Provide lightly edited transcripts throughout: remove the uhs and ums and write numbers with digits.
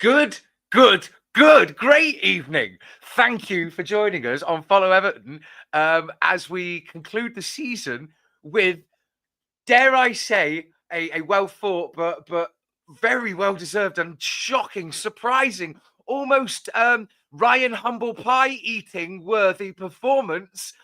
Good, good, good. Great evening. Thank you for joining us on Follow Everton as we conclude the season with, dare I say, a well thought but very well deserved and shocking, surprising, almost Ryan Humble Pie eating worthy performance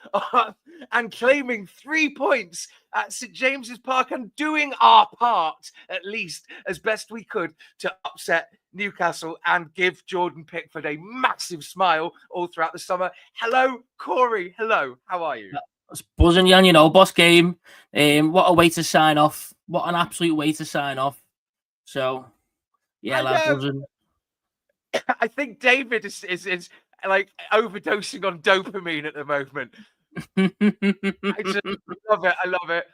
and claiming 3 points at St James's Park and doing our part, at least as best we could, to upset Newcastle and give Jordan Pickford a massive smile all throughout the summer. Hello, Corey. Hello. How are you? It's buzzing, Yann, boss game. What a way to sign off. What an absolute way to sign off. So, yeah, buzzing. I think David is like overdosing on dopamine at the moment. I just love it. I love it.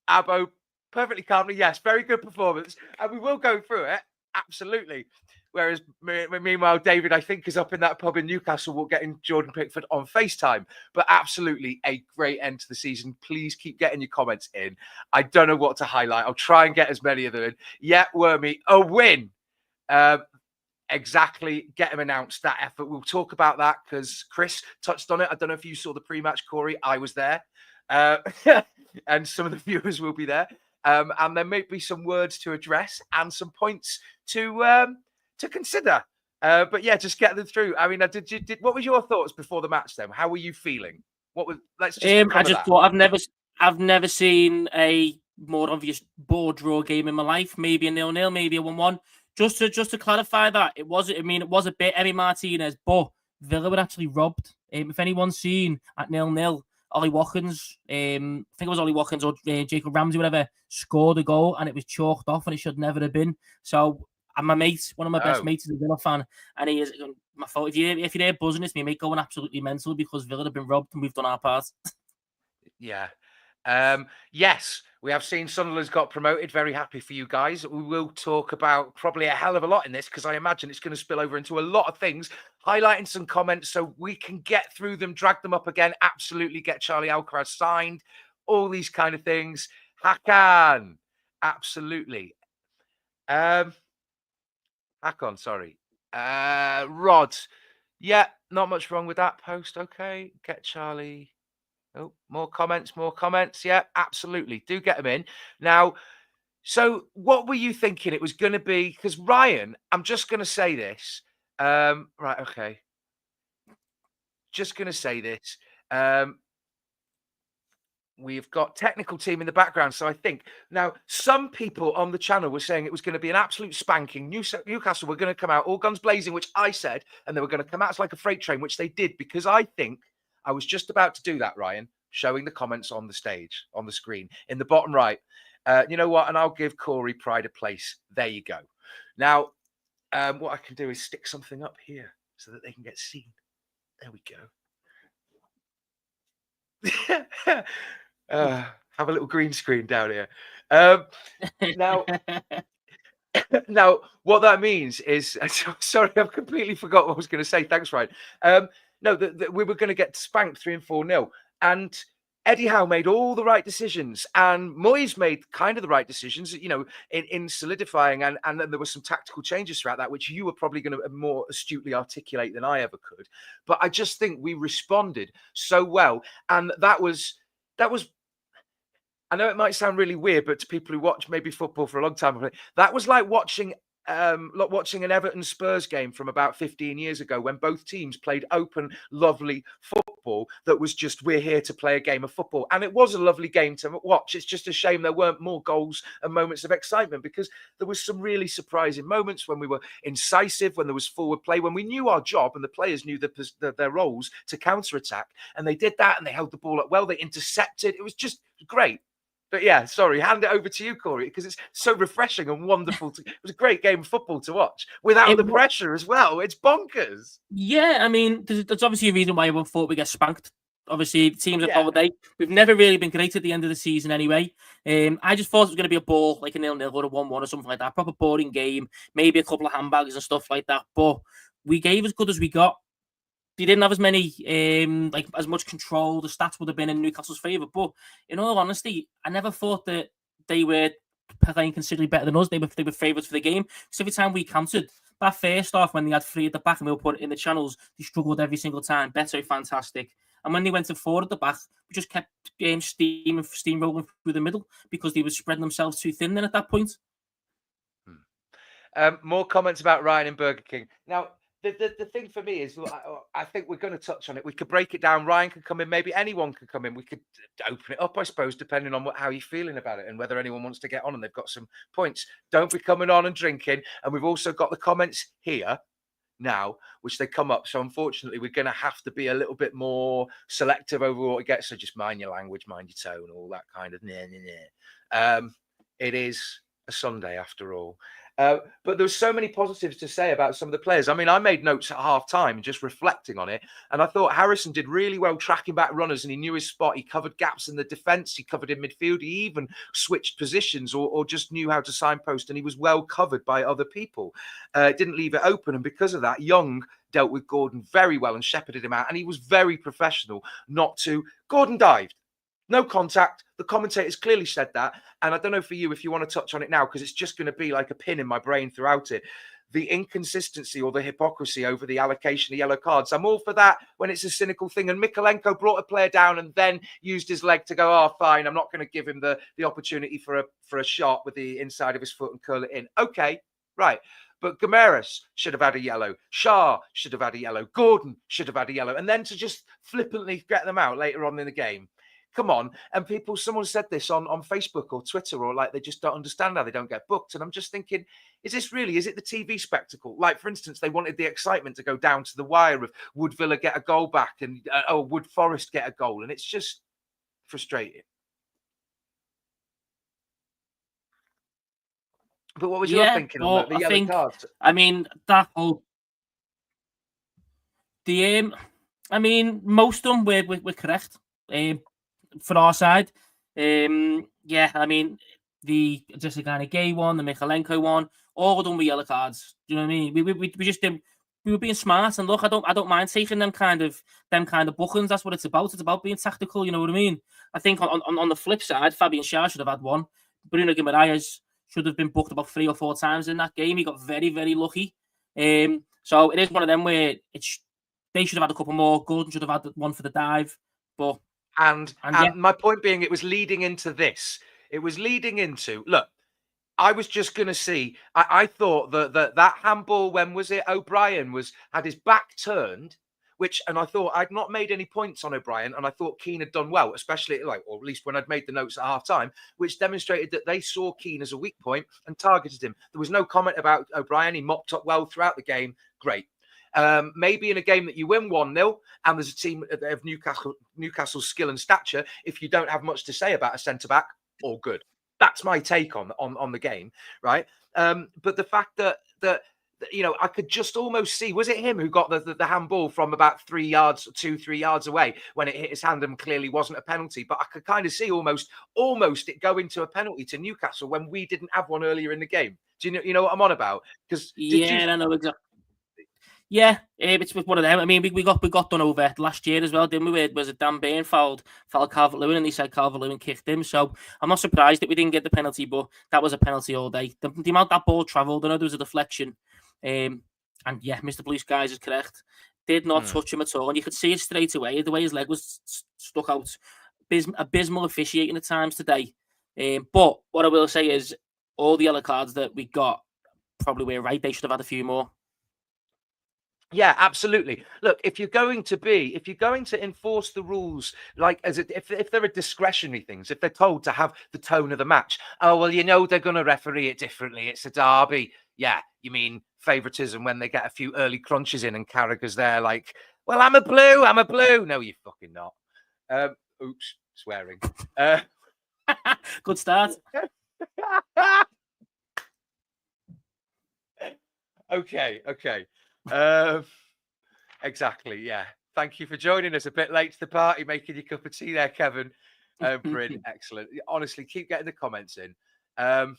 Abbo, perfectly calmly, yes, very good performance. And we will go through it, absolutely. Whereas, meanwhile, David, I think, is up in that pub in Newcastle, getting Jordan Pickford on FaceTime. But absolutely a great end to the season. Please keep getting your comments in. I don't know what to highlight. I'll try and get as many of them in. Yeah, Wormy, a win. Exactly. Get them announced, that effort. We'll talk about that because Chris touched on it. I don't know if you saw the pre-match, Corey. I was there. And some of the viewers will be there. And there may be some words to address and some points to consider. But yeah, just get them through. I mean, what was your thoughts before the match then? How were you feeling? Let's just I just thought I've never seen a more obvious ball draw game in my life. Maybe a 0-0, maybe a 1-1. Just to clarify that, it was a bit Emi Martinez, but Villa were actually robbed. If anyone's seen at 0-0, Ollie Watkins, I think it was Ollie Watkins or Jacob Ramsey, whatever, scored a goal and it was chalked off and it should never have been. So, and my mate, one of my best mates is a Villa fan, and he is my fault. If you're there buzzing, it's me mate going absolutely mental because Villa have been robbed and we've done our part. Yeah. Yes, we have seen Sunderland's got promoted. Very happy for you guys. We will talk about probably a hell of a lot in this because I imagine it's going to spill over into a lot of things. Highlighting some comments so we can get through them, drag them up again. Absolutely get Charlie Alcaraz signed. All these kind of things. Hakan. Absolutely. Hakon, sorry. Rod. Yeah, not much wrong with that post. Okay. Get Charlie. Oh, more comments. Yeah, absolutely. Do get them in. Now, so what were you thinking it was going to be? Because Ryan, I'm just going to say this. Right, okay. Just going to say this. We've got technical team in the background. So I think now some people on the channel were saying it was going to be an absolute spanking. Newcastle were going to come out all guns blazing, which I said, and they were going to come out like a freight train, which they did, because I think I was just about to do that, Ryan, showing the comments on the stage, on the screen, in the bottom right. You know what? And I'll give Corey pride of place. There you go. Now, what I can do is stick something up here so that they can get seen. There we go. Have a little green screen down here. Now, what that means is, sorry, I've completely forgot what I was going to say. Thanks, Ryan. No, we were going to get spanked 3 and 4-0. And Eddie Howe made all the right decisions. And Moyes made kind of the right decisions, you know, in solidifying. And then there were some tactical changes throughout that, which you were probably going to more astutely articulate than I ever could. But I just think we responded so well. And that was, I know it might sound really weird, but to people who watch maybe football for a long time, that was like watching an Everton Spurs game from about 15 years ago when both teams played open, lovely football that was just, we're here to play a game of football. And it was a lovely game to watch. It's just a shame there weren't more goals and moments of excitement, because there was some really surprising moments when we were incisive, when there was forward play, when we knew our job and the players knew their roles to counter-attack. And they did that and they held the ball up well. They intercepted. It was just great. But yeah, sorry, hand it over to you, Corey, because it's so refreshing and wonderful. It was a great game of football to watch without the pressure as well. It's bonkers. Yeah, I mean, there's obviously a reason why everyone thought we get spanked. Obviously, the teams at holiday. We've never really been great at the end of the season anyway. I just thought it was going to be a ball, like a 0-0 or a 1-1 or something like that. Proper boring game, maybe a couple of handbags and stuff like that. But we gave as good as we got. They didn't have as many, as much control. The stats would have been in Newcastle's favour. But in all honesty, I never thought that they were playing considerably better than us. They were favourites for the game. So every time we countered, that first half when they had 3 at the back and they were put it in the channels, they struggled every single time. Beto, fantastic. And when they went to 4 at the back, we just kept steamrolling through the middle because they were spreading themselves too thin then at that point. More comments about Ryan and Burger King. Now, the thing for me is, I think we're going to touch on it. We could break it down. Ryan could come in. Maybe anyone could come in. We could open it up, I suppose, depending on how you're feeling about it and whether anyone wants to get on and they've got some points. Don't be coming on and drinking. And we've also got the comments here now, which they come up. So unfortunately, we're going to have to be a little bit more selective over what we get. So just mind your language, mind your tone, all that kind of It is a Sunday after all. But there's so many positives to say about some of the players. I mean, I made notes at half time just reflecting on it. And I thought Harrison did really well tracking back runners and he knew his spot. He covered gaps in the defence. He covered in midfield. He even switched positions or just knew how to signpost. And he was well covered by other people. Didn't leave it open. And because of that, Young dealt with Gordon very well and shepherded him out. And he was very professional not to. Gordon dived. No contact. The commentators clearly said that. And I don't know for you if you want to touch on it now, because it's just going to be like a pin in my brain throughout it. The inconsistency or the hypocrisy over the allocation of yellow cards. I'm all for that when it's a cynical thing. And Mikolenko brought a player down and then used his leg to go, oh, fine, I'm not going to give him the opportunity for a shot with the inside of his foot and curl it in. Okay, right. But Gomeres should have had a yellow. Shah should have had a yellow. Gordon should have had a yellow. And then to just flippantly get them out later on in the game. Come on. And someone said this on Facebook or Twitter, or like they just don't understand how they don't get booked. And I'm just thinking, is it the TV spectacle? Like, for instance, they wanted the excitement to go down to the wire of would Villa get a goal back and would Forest get a goal? And it's just frustrating. But what was your thinking on the yellow cards? I mean, that whole... I mean, most of them were correct. For our side, I mean, the just kind of gay one, the Mikolenko one, all of them were yellow cards. Do you know what I mean? We just didn't. We were being smart, and look, I don't mind taking them kind of bookings. That's what it's about. It's about being tactical. You know what I mean? I think on the flip side, Fabian Schär should have had one. Bruno Guimaraes should have been booked about 3 or 4 times in that game. He got very, very lucky. So it is one of them where they should have had a couple more. Gordon should have had one for the dive, but. And my point being, it was leading into this. It was leading into, look, I was just going to see, I thought that handball, when was it? O'Brien had his back turned, and I thought I'd not made any points on O'Brien, and I thought Keane had done well, especially or at least when I'd made the notes at half time, which demonstrated that they saw Keane as a weak point and targeted him. There was no comment about O'Brien. He mopped up well throughout the game. Great. Maybe in a game that you win 1-0 and there's a team of Newcastle's skill and stature, if you don't have much to say about a centre-back, all good. That's my take on the game, right? But the fact that I could just almost see, was it him who got the handball from about 3 yards away when it hit his hand and clearly wasn't a penalty? But I could kind of see almost it go into a penalty to Newcastle when we didn't have one earlier in the game. Do you know what I'm on about? Because I know exactly. Yeah, it's one of them. I mean, we got done over last year as well, didn't we? Was it Dan Burn fouled Calvert-Lewin, and they said Calvert-Lewin kicked him. So I'm not surprised that we didn't get the penalty, but that was a penalty all day. The amount that ball travelled, I know there was a deflection. And yeah, Mr. Blue Skies is correct. Did not touch him at all. And you could see it straight away, the way his leg was stuck out. Abysmal officiating at times today. But what I will say is all the yellow cards that we got probably were right. They should have had a few more. Yeah, absolutely. Look, if you're going to enforce the rules, like if there are discretionary things, if they're told to have the tone of the match, oh, well, they're going to referee it differently. It's a derby. Yeah, you mean favoritism when they get a few early crunches in and Carragher's there like, well, I'm a blue. No, you're fucking not. Oops, swearing. Good start. Okay. Exactly. Yeah. Thank you for joining us a bit late to the party, making your cup of tea there, Kevin. Bryn, excellent. Honestly, keep getting the comments in. But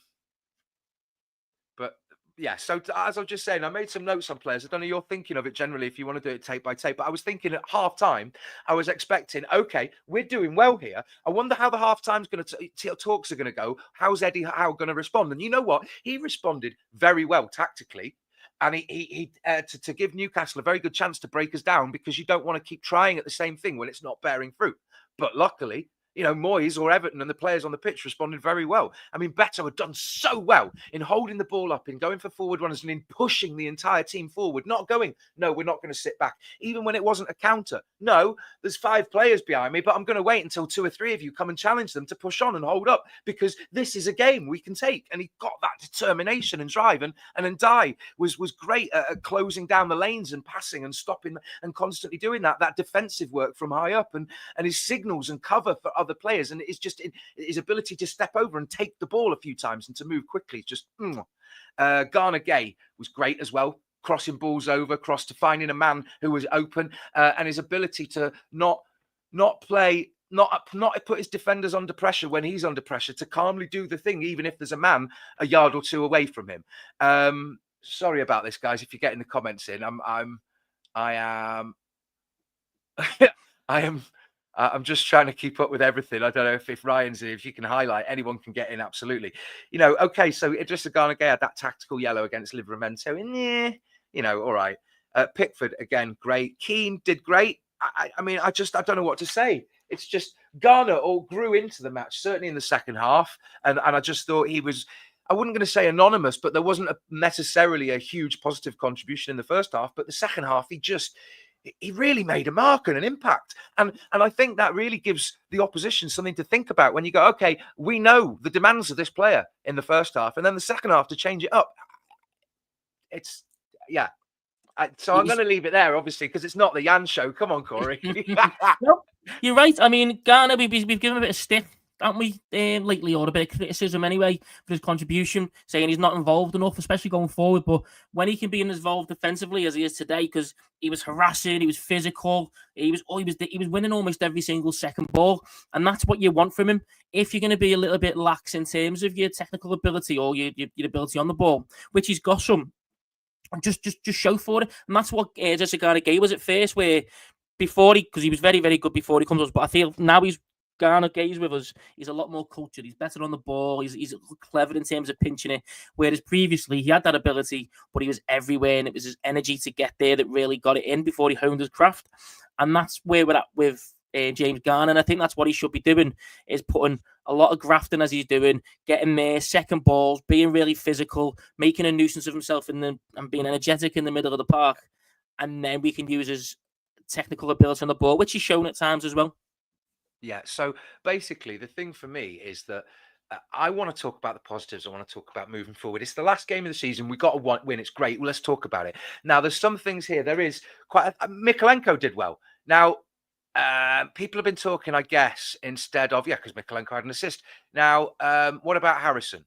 yeah, so as I was just saying, I made some notes on players. I don't know you're thinking of it generally if you want to do it tape by tape, but I was thinking at half time, I was expecting, okay, we're doing well here. I wonder how the half time's going to talks are going to go. How's Eddie Howe going to respond? And you know what? He responded very well tactically. And to give Newcastle a very good chance to break us down, because you don't want to keep trying at the same thing when it's not bearing fruit. But luckily, Moyes or Everton and the players on the pitch responded very well. I mean, Beto had done so well in holding the ball up, in going for forward runners, and in pushing the entire team forward, not going, no, we're not going to sit back. Even when it wasn't a counter. No, there's 5 players behind me, but I'm going to wait until 2 or 3 of you come and challenge them to push on and hold up, because this is a game we can take. And he got that determination and drive. And Ndiaye was great at closing down the lanes and passing and stopping and constantly doing that defensive work from high up, and his signals and cover for other players, and it's just his ability to step over and take the ball a few times and to move quickly. Just Gana Gay was great as well, crossing balls over, to finding a man who was open, and his ability to not put his defenders under pressure when he's under pressure, to calmly do the thing even if there's a man a yard or 2 away from him. Sorry about this, guys, if you're getting the comments in. I'm just trying to keep up with everything. I don't know if Ryan's in, if you can highlight, anyone can get in, absolutely. Okay, so Idrissa Gana Gueye had that tactical yellow against Livramento. All right. Pickford, again, great. Keane did great. I mean, I don't know what to say. It's just Ghana all grew into the match, certainly in the second half. And I just thought he was, I wasn't going to say anonymous, but there wasn't necessarily a huge positive contribution in the first half. But the second half, he really made a mark and an impact. And I think that really gives the opposition something to think about when you go, okay, we know the demands of this player in the first half, and then the second half to change it up. So I'm going to leave it there, obviously, because it's not the Yann show. Come on, Corey. Nope, you're right. I mean, Ghana, we've given him a bit of stick, haven't we, lately, or a bit of criticism anyway for his contribution, saying he's not involved enough, especially going forward. But when he can be involved defensively as he is today, because he was harassing, he was physical, he was winning almost every single second ball, and that's what you want from him. If you're going to be a little bit lax in terms of your technical ability or your ability on the ball, which he's got some, just show for it. And that's what Gana Gueye was at first, where because he was very, very good before he comes to us, but I feel now Gana Gueye's with us, he's a lot more cultured, he's better on the ball, he's clever in terms of pinching it, whereas previously he had that ability, but he was everywhere, and it was his energy to get there that really got it in before he honed his craft. And that's where we're at with James Garner, and I think that's what he should be doing, is putting a lot of grafting as he's doing, getting there, second balls, being really physical, making a nuisance of himself and being energetic in the middle of the park, and then we can use his technical ability on the ball, which he's shown at times as well. Yeah, so basically the thing for me is that I want to talk about the positives. I want to talk about moving forward. It's the last game of the season. We got to win. It's great. Well, let's talk about it. Now, there's some things here. There is Mykolenko did well. Now, people have been talking, I guess, instead of, because Mykolenko had an assist. Now, what about Harrison?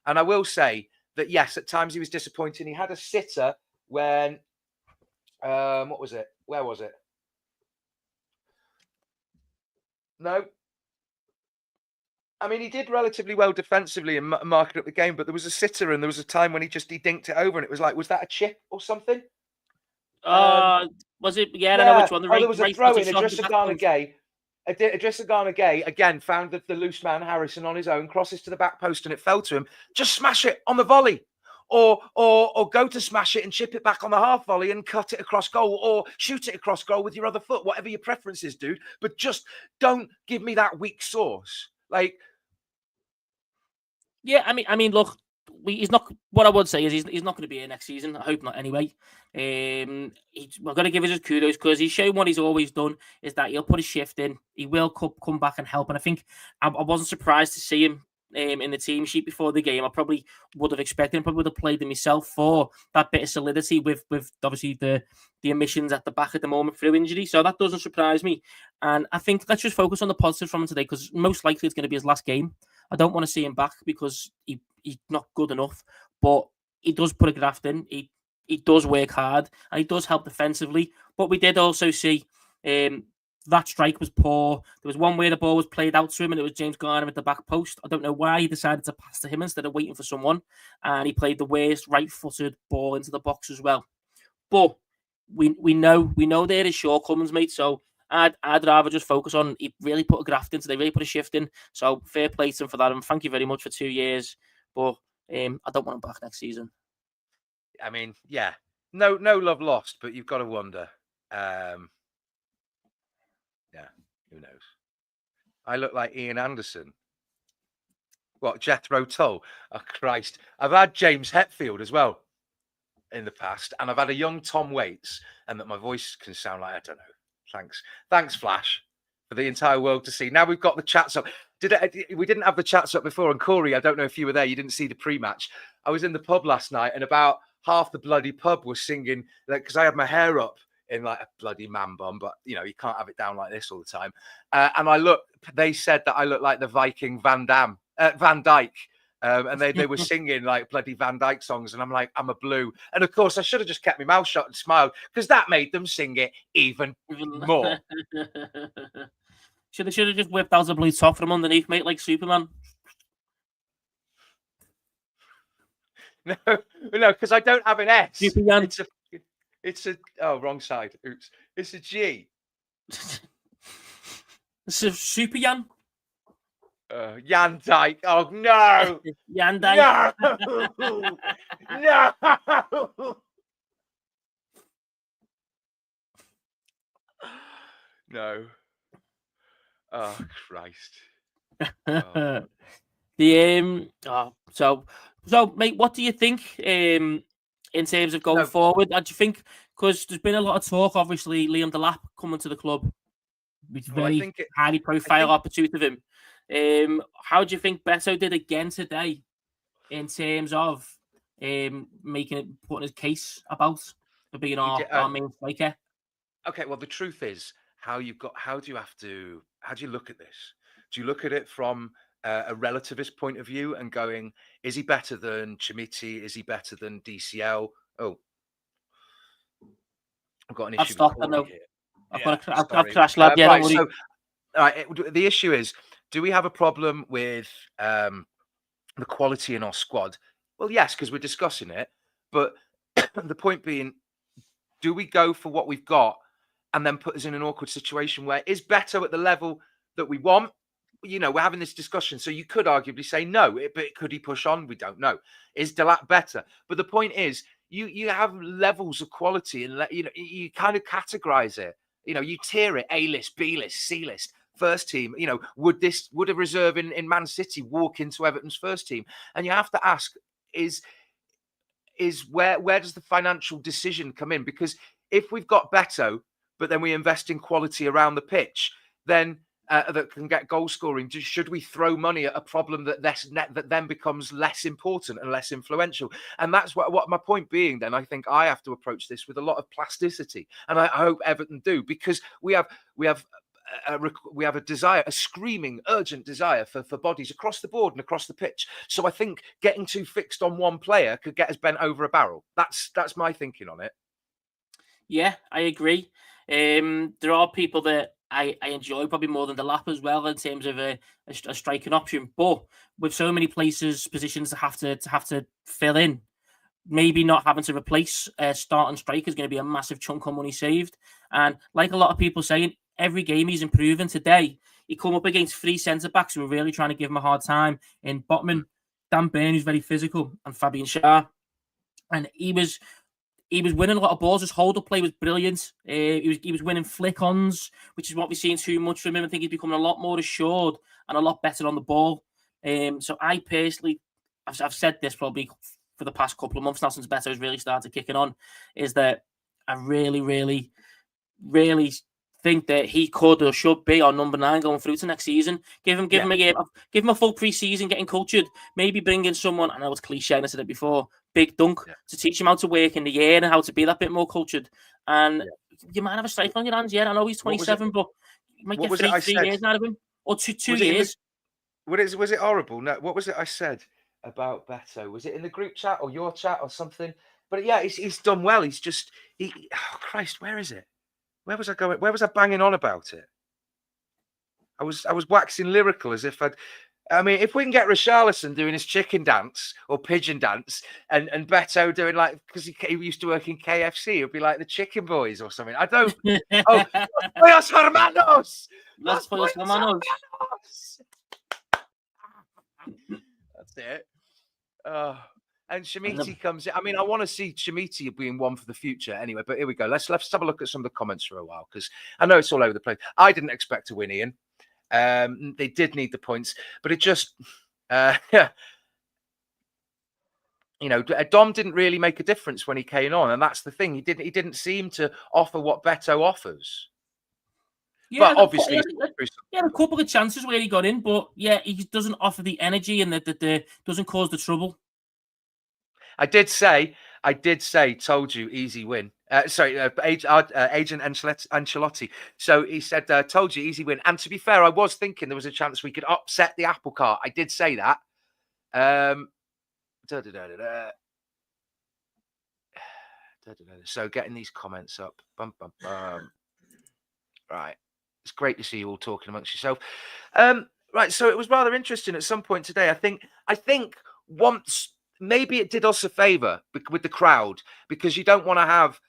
And I will say that, yes, at times he was disappointing. He had a sitter when, what was it? Where was it? No. I mean, he did relatively well defensively and marking up the game, but there was a sitter and there was a time when he dinked it over, and it was like, was that a chip or something? Was it? Yeah, I don't know which one. There was a throw in. Idrissa Gana Gueye again found the loose man Harrison on his own, crosses to the back post, and it fell to him. Just smash it on the volley, or go to smash it and chip it back on the half volley and cut it across goal, or shoot it across goal with your other foot, whatever your preference is, dude. But just don't give me that weak sauce. Yeah, I mean, look, he's not. What I would say is he's not going to be here next season. I hope not. Anyway, we're going to give his kudos because he's shown what he's always done, is that he'll put a shift in. He will come back and help. And I think I wasn't surprised to see him in the team sheet before the game. I probably would have expected him. Probably would have played him myself for that bit of solidity with obviously the emissions at the back at the moment through injury. So that doesn't surprise me. And I think let's just focus on the positives from him today, because most likely it's going to be his last game. I don't want to see him back because he's not good enough, but he does put a graft in. He does work hard, and he does help defensively. But we did also see that strike was poor. There was one where the ball was played out to him, and it was James Garner at the back post. I don't know why he decided to pass to him instead of waiting for someone, and he played the worst right-footed ball into the box as well. But we know there is shortcomings, mate. So I'd rather just focus on, he really put a graft in, so they really put a shift in. So fair play to him for that, and thank you very much for 2 years. But I don't want him back next season. I mean, yeah, no love lost, but you've got to wonder. Yeah, who knows? I look like Ian Anderson. What, Jethro Tull? Oh, Christ. I've had James Hetfield as well in the past, and I've had a young Tom Waits, and that my voice can sound like, I don't know. Thanks, Flash, for the entire world to see. Now we've got the chats up. We didn't have the chats up before, and Corey, I don't know if you were there. You didn't see the pre-match. I was in the pub last night, and about half the bloody pub was singing, like, because I had my hair up in like a bloody man bun, but you can't have it down like this all the time. And they said that I look like the Viking Van Dyke. And they were singing like bloody Van Dyke songs, and I'm like, I'm a blue. And of course, I should have just kept my mouth shut and smiled, because that made them sing it even more. should have just whipped out a blue top from underneath, mate, like Superman. No, because I don't have an S. Superman. It's a wrong side. Oops. It's a G. It's a Super Yann. Yann Dyke. Oh no! Yann Dyke. No! No! No. Oh Christ. Oh. So mate, what do you think in terms of going forward? Do you think, because there's been a lot of talk, obviously Liam Delap coming to the club, it's very highly profile opportunity of him. How do you think Beto did again today in terms of putting his case about for being our main striker? Okay, well, the truth is, how do you look at this? Do you look at it from a relativist point of view and going, is he better than Chimiti? Is he better than DCL? Oh, I've got an issue. I've crashed lab. Yeah, right, so the issue is, do we have a problem with the quality in our squad? Well, yes, because we're discussing it. But the point being, do we go for what we've got and then put us in an awkward situation where is Beto at the level that we want? We're having this discussion, so you could arguably say no, but could he push on? We don't know. Is Delap better? But the point is, you have levels of quality, and you kind of categorize it. You tier it: A-list, B-list, C-list, first team. Would a reserve in Man City walk into Everton's first team? And you have to ask: is where does the financial decision come in? Because if we've got Beto, but then we invest in quality around the pitch, then that can get goal scoring, should we throw money at a problem that then becomes less important and less influential? And that's what my point being. Then I think I have to approach this with a lot of plasticity, and I hope Everton do, because we have a desire, a screaming, urgent desire for bodies across the board and across the pitch. So I think getting too fixed on one player could get us bent over a barrel. That's my thinking on it. Yeah, I agree. There are people that I enjoy probably more than Delap as well in terms of a striking option, but with so many positions to have to fill in, maybe not having to replace a starting striker is going to be a massive chunk of money saved. And like a lot of people saying, every game he's improving. Today, he come up against 3 centre-backs who were really trying to give him a hard time in Botman, Dan Burn, who's very physical, and Fabian Schär. And he was winning a lot of balls. His hold-up play was brilliant. He was winning flick-ons, which is what we're seeing too much from him. I think he's becoming a lot more assured and a lot better on the ball. So I personally, I've said this probably for the past couple of months now since Beto has really started kicking on, is that I really, really, really think that he could or should be our number 9 going through to next season. Give him a game, give him a full pre-season, getting cultured. Maybe bring in someone. I know it's cliche, and I said it before. Big Dunk to teach him how to work in the air and how to be that bit more cultured. And you might have a strike on your hands. Yeah, I know he's 27, but you might get 3 years out of him, or two years. Was it horrible? No, what was it I said about Beto? Was it in the group chat or your chat or something? But yeah, he's done well. Oh Christ, where is it? Where was I going? Where was I banging on about it? I was waxing lyrical as if if we can get Richarlison doing his chicken dance or pigeon dance and Beto doing because he used to work in KFC, it would be like the Chicken Boys or something. I don't. Oh, Los Hermanos! Los Hermanos! That's it. Oh, And Shamiti comes in. I mean, I want to see Shamiti being one for the future anyway, but here we go. Let's have a look at some of the comments for a while, because I know it's all over the place. I didn't expect to win, Ian. They did need the points, but it just, Dom didn't really make a difference when he came on, and that's the thing. He didn't seem to offer what Beto offers. Yeah, but obviously, he had a couple of chances where he got in, but yeah, he doesn't offer the energy and that doesn't cause the trouble. I did say, told you, easy win. Agent Ancelotti. So he said, told you, easy win. And to be fair, I was thinking there was a chance we could upset the apple cart. I did say that. So getting these comments up. Bum, bum, bum. Right. It's great to see you all talking amongst yourself. Right. So it was rather interesting at some point today. I think once, maybe it did us a favor with the crowd, because you don't want to have,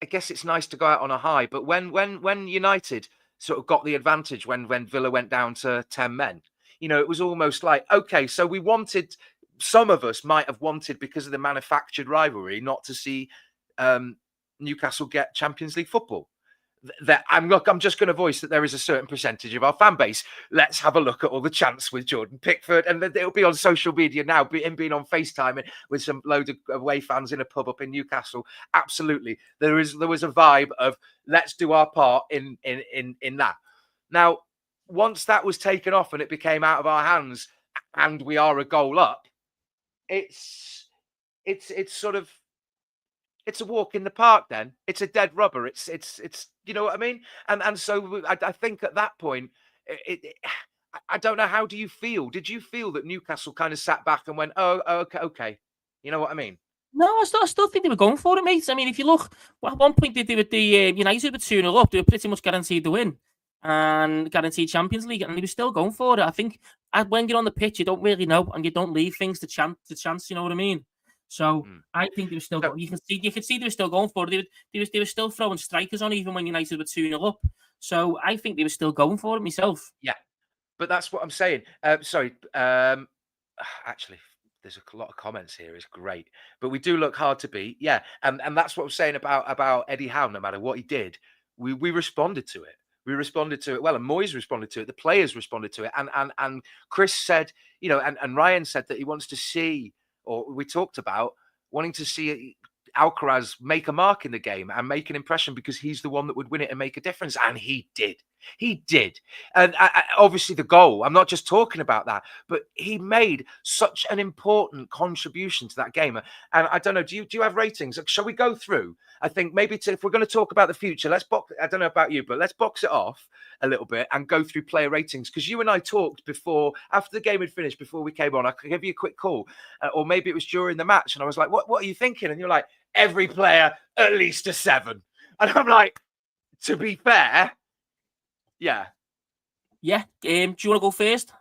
I guess it's nice to go out on a high, but when United sort of got the advantage when Villa went down to 10 men, it was almost like, okay, so we wanted, some of us might have wanted, because of the manufactured rivalry, not to see Newcastle get Champions League football. That I'm just going to voice that there is a certain percentage of our fan base. Let's have a look at all the chants with Jordan Pickford, and it'll be on social media now, him being on FaceTime with some load of away fans in a pub up in Newcastle. Absolutely, there was a vibe of let's do our part in that. Now, once that was taken off and it became out of our hands, and we are a goal up, it's sort of. It's a walk in the park. Then it's a dead rubber. It's you know what I mean. And so I think at that point, I don't know. How do you feel? Did you feel that Newcastle kind of sat back and went, "Oh, okay," you know what I mean? No, I still think they were going for it, mate. I mean, if you look, at one point they did the United were 2-0 up. They were pretty much guaranteed the win and guaranteed Champions League, and they were still going for it. I think when you're on the pitch, you don't really know, and you don't leave things to chance. You know what I mean? So I think they were still. You can see they were still going for it. They were still throwing strikers on even when United were 2-0 up. So I think they were still going for it myself. Yeah, but that's what I'm saying. Sorry, actually, there's a lot of comments here. It's great, but we do look hard to beat. Yeah, and that's what I'm saying about Eddie Howe. No matter what he did, we responded to it. We responded to it well, and Moyes responded to it. The players responded to it, and Chris said, and Ryan said that he wants to see. Or we talked about wanting to see Alcaraz make a mark in the game and make an impression, because he's the one that would win it and make a difference. And he did. He did. And obviously the goal, I'm not just talking about that, but he made such an important contribution to that game. And I don't know, do you have ratings? Shall we go through? I think maybe if we're going to talk about the future, I don't know about you, but let's box it off a little bit and go through player ratings. Because you and I talked before, after the game had finished, before we came on, I could give you a quick call, or maybe it was during the match. And I was like, what are you thinking? And you're like, every player, at least a 7. And I'm like, to be fair, yeah. Yeah. Do you want to go first?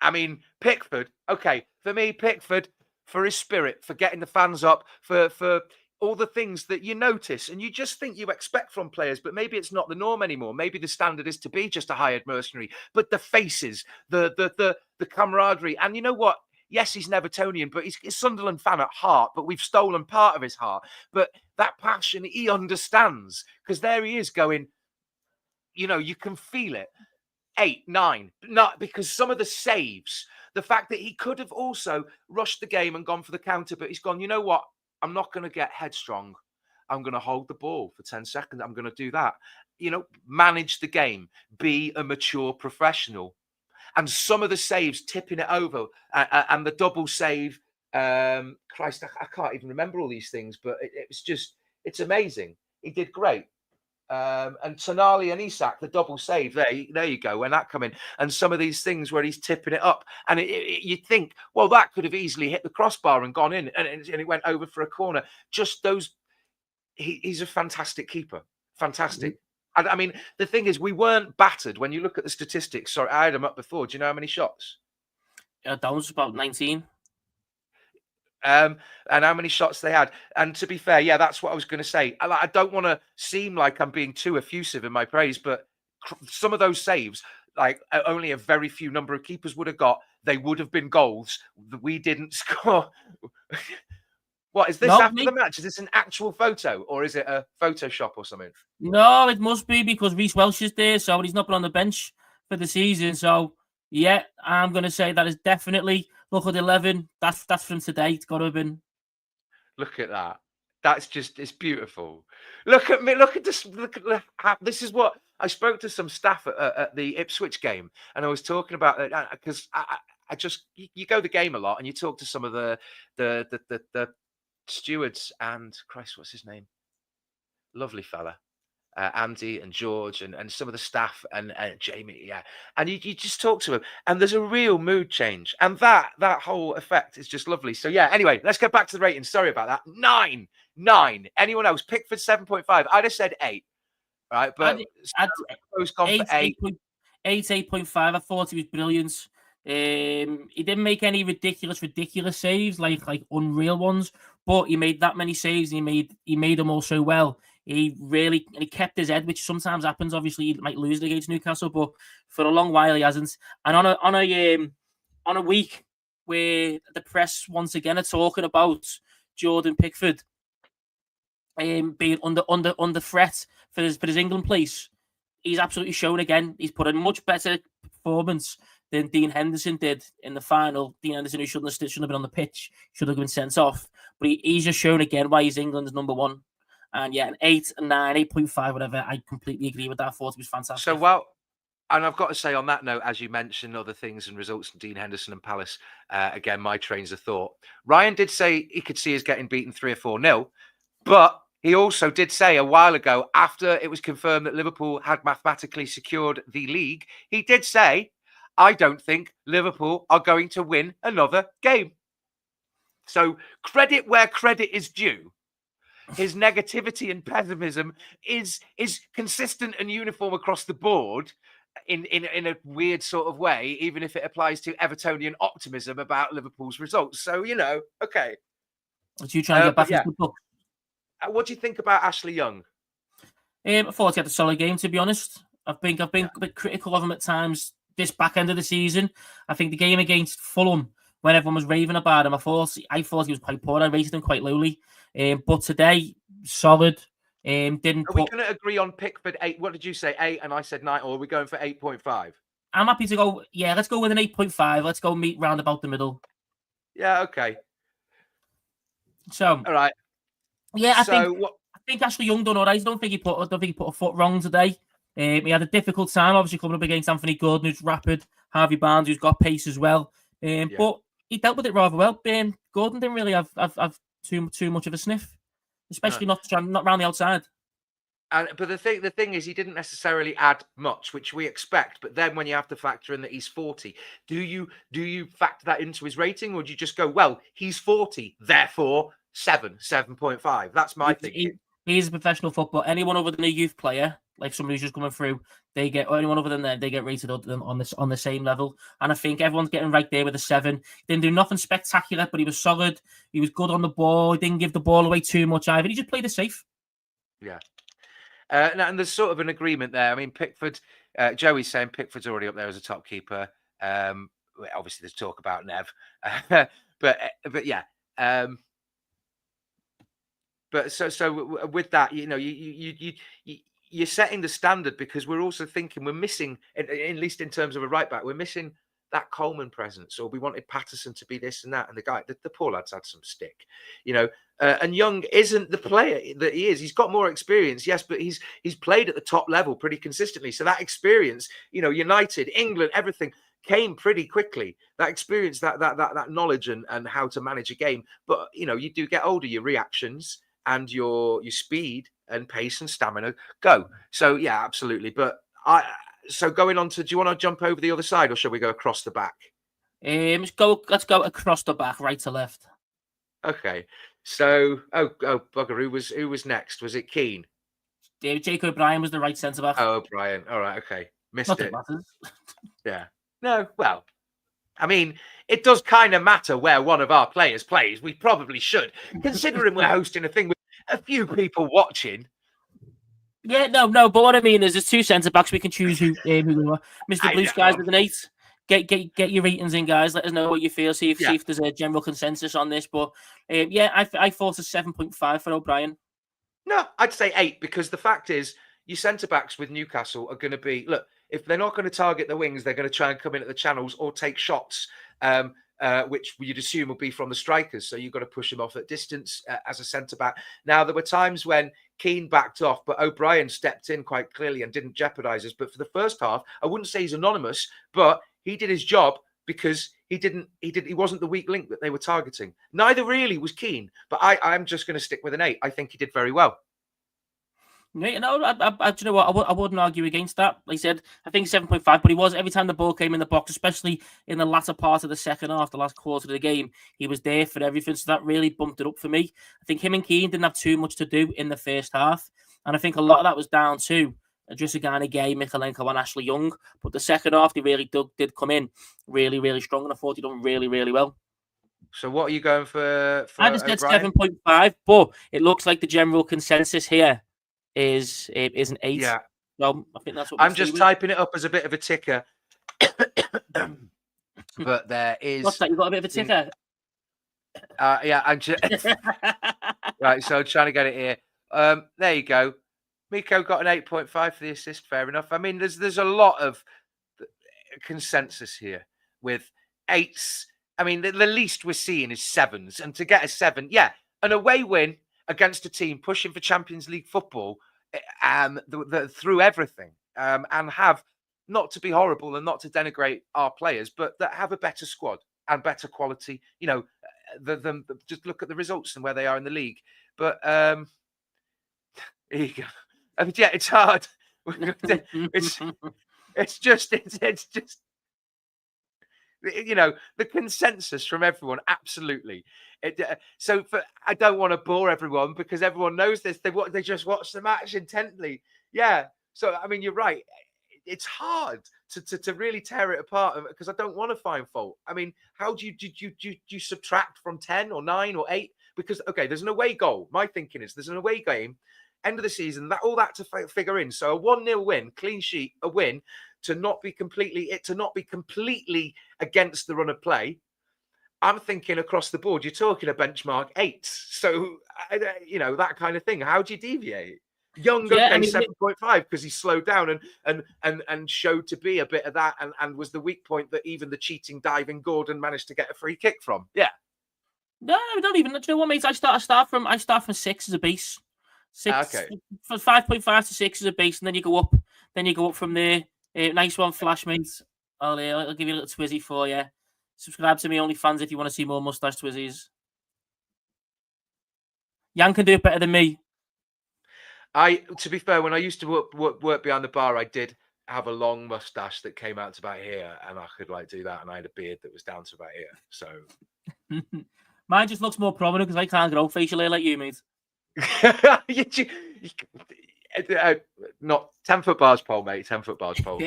I mean, Pickford. Okay, for me, Pickford, for his spirit, for getting the fans up, for all the things that you notice and you just think you expect from players, but maybe it's not the norm anymore. Maybe the standard is to be just a hired mercenary. But the faces, the camaraderie, and you know what? Yes, he's Evertonian, but he's a Sunderland fan at heart, but we've stolen part of his heart. But that passion, he understands, because there he is going, you can feel it. 8, 9, not because some of the saves, the fact that he could have also rushed the game and gone for the counter, but he's gone, you know what? I'm not going to get headstrong. I'm going to hold the ball for 10 seconds. I'm going to do that. Manage the game, be a mature professional. And some of the saves, tipping it over, and the double save. Christ, I can't even remember all these things, but it's amazing. He did great. And Tonali and Isak, the double save, there you go, when that come in. And some of these things where he's tipping it up, and you think, well, that could have easily hit the crossbar and gone in, and it went over for a corner. Just those, he's a fantastic keeper. Fantastic. I mean, the thing is, we weren't battered. When you look at the statistics, sorry, I had them up before. Do you know how many shots? That was about 19. And how many shots they had. And to be fair, yeah, that's what I was going to say. I don't want to seem like I'm being too effusive in my praise, but some of those saves, like only a very few number of keepers would have got. They would have been goals that we didn't score. What is this No, after the match? Is this an actual photo or is it a Photoshop or something? no, it must be because Reece Welsh is there, so he's not been on the bench for the season. So yeah, I'm gonna say that is definitely look at 11. That's from today. It's got to have been. Look at that. That's just, it's beautiful. Look at me. Look at this. Look at this is what I spoke to some staff at the Ipswich game, and I was talking about it because I just you go the game a lot, and you talk to some of the stewards and Christ, what's his name? Lovely fella. Andy and George and some of the staff and Jamie, yeah, and you just talk to him, and there's a real mood change, and that whole effect is just lovely. So yeah, anyway, let's get back to the ratings. Sorry about that. 9. Anyone else? Pickford 7.5. I'd have said 8, right? But I'd gone for 8. 8.5. I thought he was brilliant. He didn't make any ridiculous saves like unreal ones, but he made that many saves and he made them all so well. He kept his head, which sometimes happens. Obviously, he might lose it against Newcastle, but for a long while he hasn't. And on a week where the press once again are talking about Jordan Pickford being under threat for his England place, he's absolutely shown again. He's put a much better performance than Dean Henderson did in the final. Dean Henderson, who shouldn't have been on the pitch, should have been sent off. But he's just shown again why he's England's number one. And yeah, an 8, 9, 8.5, whatever. I completely agree with that. I thought it was fantastic. So, well, and I've got to say on that note, as you mentioned, other things and results from Dean Henderson and Palace, again, my trains of thought. Ryan did say he could see us getting beaten 3 or 4-0, but he also did say a while ago, after it was confirmed that Liverpool had mathematically secured the league, he did say, I don't think Liverpool are going to win another game. So credit where credit is due. His negativity and pessimism is consistent and uniform across the board in a weird sort of way, even if it applies to Evertonian optimism about Liverpool's results. So, okay. What are you trying to get back into the book? What do you think about Ashley Young? I thought he had a solid game, to be honest. I've been a bit critical of him at times this back end of the season. I think the game against Fulham, when everyone was raving about him, I thought he was quite poor. I rated him quite lowly. But today, solid. Are we going to agree on Pickford 8? What did you say, 8? And I said 9. Or are we going for 8.5? I'm happy to go. Yeah, let's go with an 8.5. Let's go meet round about the middle. Yeah, okay. So, all right. Yeah, I think Ashley Young done all right. I don't think he put a foot wrong today. He had a difficult time, obviously, coming up against Anthony Gordon, who's rapid, Harvey Barnes, who's got pace as well. But he dealt with it rather well. Gordon didn't really have too much of a sniff, especially not round the outside. But the thing is, he didn't necessarily add much, which we expect. But then when you have to factor in that he's 40, do you factor that into his rating, or do you just go, well, he's 40, therefore 7.5? That's my thinking. He's a professional footballer. Anyone other than a youth player, like somebody who's just coming through, they get rated on the same level. And I think everyone's getting right there with a 7. Didn't do nothing spectacular, but he was solid. He was good on the ball. He didn't give the ball away too much either. He just played it safe. Yeah. And there's sort of an agreement there. I mean, Pickford, Joey's saying Pickford's already up there as a top keeper. Obviously, there's talk about Nev, but yeah. But so with that, you're setting the standard, because we're also thinking we're missing, at least in terms of a right back, we're missing that Coleman presence, or we wanted Patterson to be this and that, and the poor lad's had some stick, and Young isn't the player that he is. He's got more experience, yes, but he's played at the top level pretty consistently. So that experience, United, England, everything came pretty quickly. That experience, that knowledge and how to manage a game. But you do get older, your reactions and your speed and pace and stamina go. So yeah, absolutely. But so going on to, do you want to jump over the other side, or shall we go across the back? Let's go across the back, right to left. Okay. So bugger, who was next? Was it Keane? Jake O'Brien was the right centre back. Oh, O'Brien. All right, okay. Missed Not it. Matters. Yeah. No, well, I mean, it does kind of matter where one of our players plays. We probably should, considering we're hosting a thing with a few people watching. Yeah, no. But what I mean is, there's two centre backs. We can choose who we want. Mr. Blue Skies with an 8. Get your ratings in, guys. Let us know what you feel. See if there's a general consensus on this. But I thought a 7.5 for O'Brien. No, I'd say 8 because the fact is, your centre backs with Newcastle are going to be if they're not going to target the wings, they're going to try and come in at the channels or take shots, which you'd assume will be from the strikers. So you've got to push them off at distance as a centre back. Now there were times when Keane backed off, but O'Brien stepped in quite clearly and didn't jeopardise us. But for the first half, I wouldn't say he's anonymous, but he did his job because he wasn't the weak link that they were targeting. Neither really was Keane, but I'm just going to stick with an 8. I think he did very well. Yeah, no, do you know what? I wouldn't argue against that. Like I said, I think 7.5, but he was every time the ball came in the box, especially in the latter part of the second half, the last quarter of the game, he was there for everything. So that really bumped it up for me. I think him and Keane didn't have too much to do in the first half, and I think a lot of that was down to Gana, Gay, Mikalenko, and Ashley Young. But the second half, they really did come in really, really strong, and I thought he done really, really well. So what are you going for I just said 7.5, but it looks like the general consensus here is an 8. Yeah. Well, I think that's what I'm just typing it up as a bit of a ticker. But there is. What's that? You got a bit of a ticker? Yeah, I'm just right. So trying to get it here. There you go. Miko got an 8.5 for the assist. Fair enough. I mean, there's a lot of consensus here with 8s. I mean, the least we're seeing is 7s, and to get a 7, an away win against a team pushing for Champions League football, through everything, and have, not to be horrible and not to denigrate our players, but that have a better squad and better quality. You know, just look at the results and where they are in the league. But here you go. I mean, it's hard. It's just. You know, the consensus from everyone, absolutely. I don't want to bore everyone because everyone knows this. They just watch the match intently. Yeah. So I mean, you're right. It's hard to really tear it apart because I don't want to find fault. I mean, how do you subtract from 10 or 9 or 8? Because there's an away goal. My thinking is there's an away game, end of the season, that all that to figure in. So a 1-0 win, clean sheet, a win. To not be completely against the run of play. I'm thinking across the board, you're talking a benchmark 8. So, that kind of thing. How do you deviate? Young, 7.5 because he slowed down and showed to be a bit of that and was the weak point that even the cheating diving Gordon managed to get a free kick from. Yeah. No, don't even. Do you know what, mate? I start from 6 as a base. 6 from 5.5 to 6 as a base, and then you go up. Then you go up from there. Nice one, Flash, mate. I'll give you a little twizzy for you. Subscribe to me OnlyFans if you want to see more mustache twizzies. Yann can do it better than me. To be fair, when I used to work behind the bar, I did have a long mustache that came out to about here, and I could do that, and I had a beard that was down to about here. So mine just looks more prominent because I can't grow facial hair like you, mate. Not 10-foot bars pole, mate. 10-foot bars pole.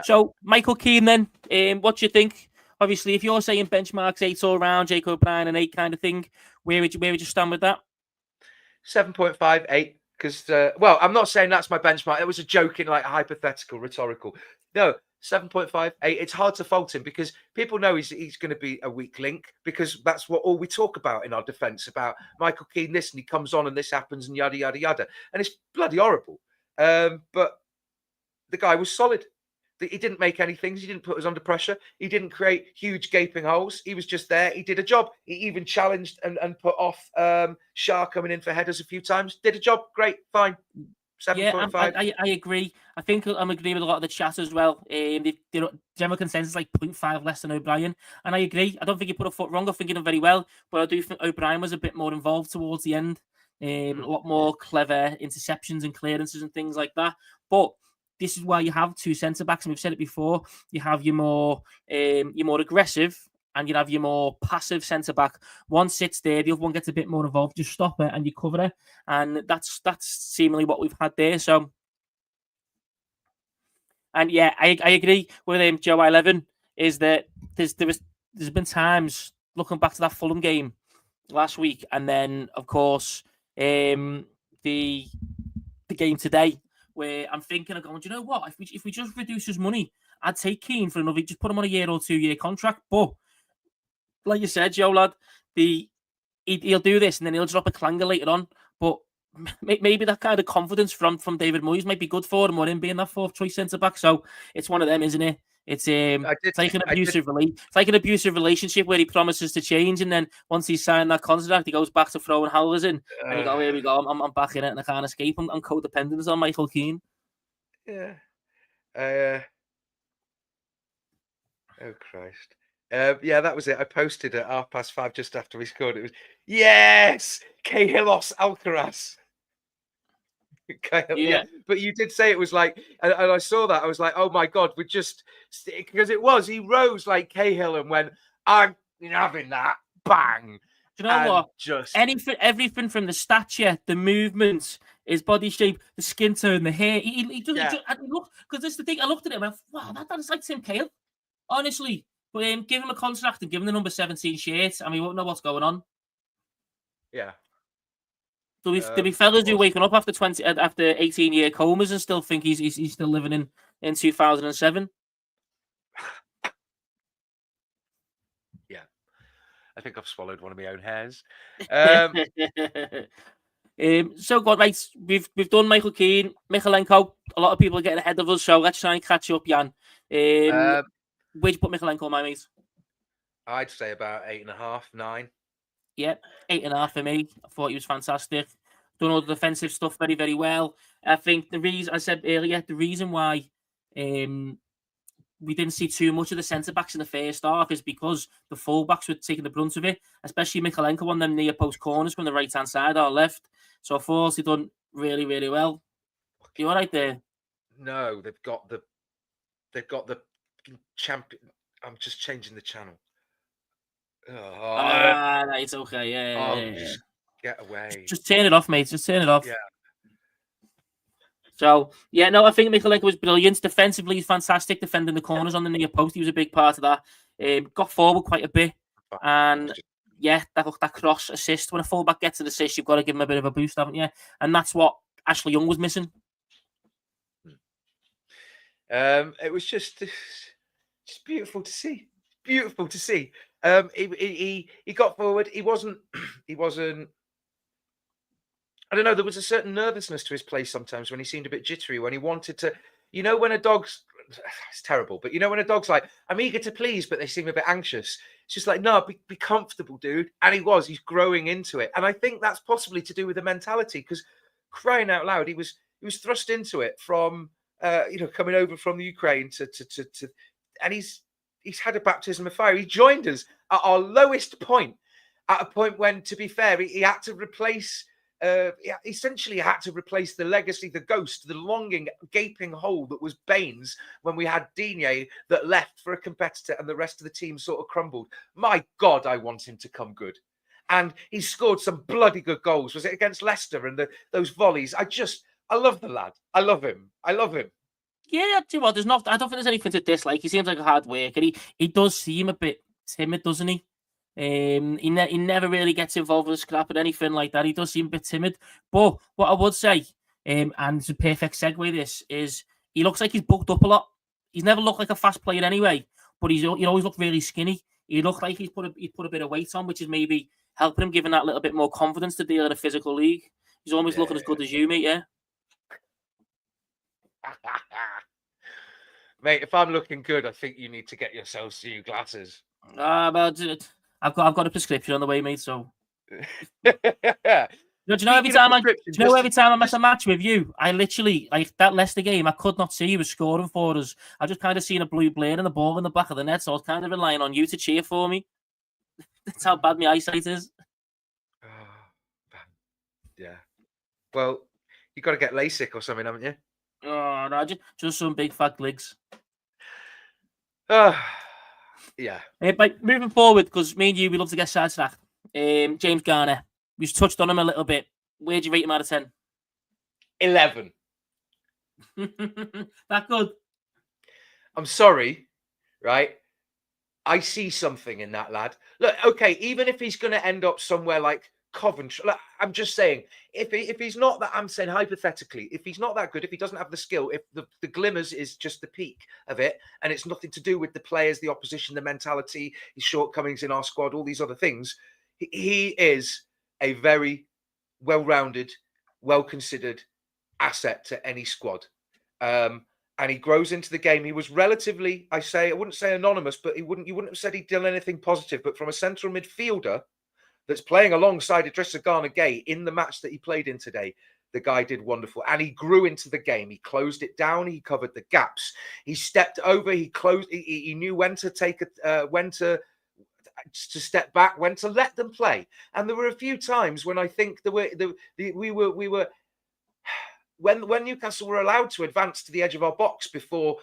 So Michael Keane, then, what do you think? Obviously, if you're saying benchmarks 8 all round, Jake O'Brien an 8 kind of thing, where would you stand with that? 7.5, 8. Because I'm not saying that's my benchmark. It was a joking, hypothetical, rhetorical. No, 7.5, 8. It's hard to fault him because people know he's going to be a weak link because that's all we talk about in our defence, about Michael Keane, this, and he comes on and this happens and yada, yada, yada. And it's bloody horrible. But the guy was solid. He didn't make any things. He didn't put us under pressure. He didn't create huge gaping holes. He was just there. He did a job. He even challenged and put off Shah coming in for headers a few times. Did a job. Great. Fine. 7.5. Yeah, I agree. I think I'm agreeing with a lot of the chat as well. General consensus 0.5 less than O'Brien. And I agree. I don't think he put a foot wrong. I think he did very well. But I do think O'Brien was a bit more involved towards the end. A lot more clever interceptions and clearances and things like that. But this is why you have 2 centre backs, and we've said it before. You have your more aggressive, and you have your more passive centre back. One sits there, the other one gets a bit more involved. Just stop it and you cover it, and that's seemingly what we've had there. So, and yeah, I agree with him. Joe 11 is that there's been times looking back to that Fulham game last week, and then of course the game today, where I'm thinking of going, do you know what? If we just reduce his money, I'd take Keane for another, just put him on a 1 or 2 year contract. But like you said, Joe, lad, he'll do this and then he'll drop a clanger later on. But maybe that kind of confidence from David Moyes might be good for him, or him being that fourth choice centre back. So it's one of them, isn't it? It's like an abusive relationship where he promises to change, and then once he's signed that contract, he goes back to throwing howlers in, and you go, here we go, I'm back in it, and I can't escape. I'm codependent on Michael Keane. Yeah. Oh Christ. Yeah, that was it. I posted at 5:30 just after we scored. It was yes, Cahilos Alcaraz. Yeah, but you did say it was like, and I saw that. I was like, oh my God, we're just, because it was, he rose like Cahill and went, I'm having that, bang. Do you know what? Just everything from the stature, the movements, his body shape, the skin tone, the hair. He doesn't look, because that's the thing. I looked at him and I went, wow, that's like Tim Cahill, honestly. But give him a contract and give him the number 17 shirt, and we won't know what's going on. Yeah. There'll be fellas who waking up after 18-year comas and still think he's still living in 2007. Yeah, I think I've swallowed one of my own hairs. So good, right? We've done Michael Keane, Michalenko. A lot of people are getting ahead of us, so let's try and catch up, Yann. Where'd you put Michalenko, my mate? I'd say about 8.5, 9. Yeah, 8.5 for me. I thought he was fantastic. Done all the defensive stuff very, very well. I think the reason I said earlier, the reason why we didn't see too much of the centre backs in the first half is because the full backs were taking the brunt of it, especially Michalenko on them near post corners from the right hand side or left. So I thought he done really, really well. You all right there? No, they've got the champion. I'm just changing the channel. No, it's okay. Yeah. Just get away. Just turn it off, mate. Just turn it off. Yeah. So, yeah, no, I think Michalenko was brilliant. Defensively, he's fantastic. Defending the corners on the near post, he was a big part of that. Got forward quite a bit. And, yeah, that cross assist. When a fullback gets an assist, you've got to give him a bit of a boost, haven't you? And that's what Ashley Young was missing. It was just beautiful to see. Beautiful to see. He got forward. He wasn't. I don't know. There was a certain nervousness to his play sometimes when he seemed a bit jittery. When he wanted to, when a dog's, it's terrible, but when a dog's like, I'm eager to please, but they seem a bit anxious. It's just like, no, be comfortable, dude. And he's growing into it. And I think that's possibly to do with the mentality, because crying out loud, he was thrust into it from, coming over from the Ukraine to, and he's had a baptism of fire. He joined us at our lowest point, at a point when, to be fair, he had to replace, essentially had to replace the legacy, the ghost, the longing, gaping hole that was Baines when we had Digne that left for a competitor and the rest of the team sort of crumbled. My God, I want him to come good. And he scored some bloody good goals. Was it against Leicester and those volleys? I love the lad. I love him. Yeah, do you know what? I don't think there's anything to dislike. He seems like a hard worker. He does seem a bit timid, doesn't he? He never really gets involved with a scrap or anything like that. He does seem a bit timid. But what I would say, and it's a perfect segue, this is he looks like he's bulked up a lot. He's never looked like a fast player anyway, but he always looked really skinny. He looked like he's put a bit of weight on, which is maybe helping him, giving that little bit more confidence to deal in a physical league. He's almost looking as good as you, mate. Yeah. Mate, if I'm looking good, I think you need to get yourself new glasses. But I've got a prescription on the way, mate. So, do you know every time I miss a match with you, I literally, like that Leicester game, I could not see you were scoring for us. I just kind of seen a blue blade and the ball in the back of the net, so I was kind of relying on you to cheer for me. That's how bad my eyesight is. Yeah. Well, you got to get LASIK or something, haven't you? Oh no, just some big fat gligs. Yeah. But moving forward, because me and you, we love to get sidetracked. James Gana, we just touched on him a little bit. Where'd you rate him out of 10? 11. That good? I'm sorry, right? I see something in that lad. Look, okay, even if he's going to end up somewhere like Coventry. Like, I'm just saying, if he's not that, I'm saying hypothetically, if he's not that good, if he doesn't have the skill, if the glimmers is just the peak of it, and it's nothing to do with the players, the opposition, the mentality, his shortcomings in our squad, all these other things, he is a very well-rounded, well-considered asset to any squad. And he grows into the game. He was relatively, I wouldn't say anonymous, but you wouldn't have said he'd done anything positive. But from a central midfielder that's playing alongside Idrissa Gana Gueye in the match that he played in today, the guy did wonderful. And he grew into the game. He closed it down. He covered the gaps. He stepped over. He closed. He knew when to take it, when to step back, when to let them play. And there were a few times when I think we were. When Newcastle were allowed to advance to the edge of our box before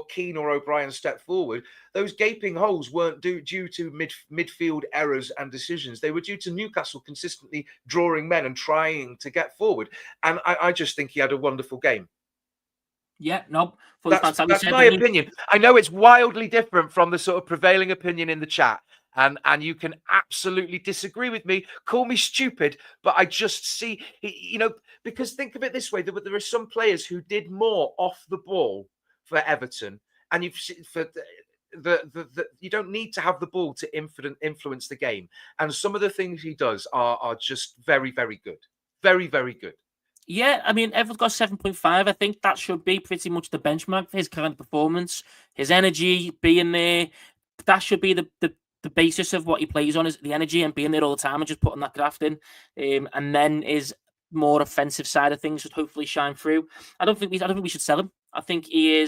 Keane or O'Brien stepped forward, those gaping holes weren't due to midfield errors and decisions. They were due to Newcastle consistently drawing men and trying to get forward. And I just think he had a wonderful game. Yeah, no, that's my opinion. I know it's wildly different from the sort of prevailing opinion in the chat. And you can absolutely disagree with me, call me stupid, but I just see, because think of it this way: there are some players who did more off the ball for Everton, and you don't need to have the ball to influence the game. And some of the things he does are just very, very good, very, very good. Yeah, I mean, Everton's got 7.5. I think that should be pretty much the benchmark for his kind of performance, his energy, being there. That should be the basis of what he plays on, is the energy and being there all the time and just putting that graft in. And then his more offensive side of things should hopefully shine through. I don't think we should sell him. I think he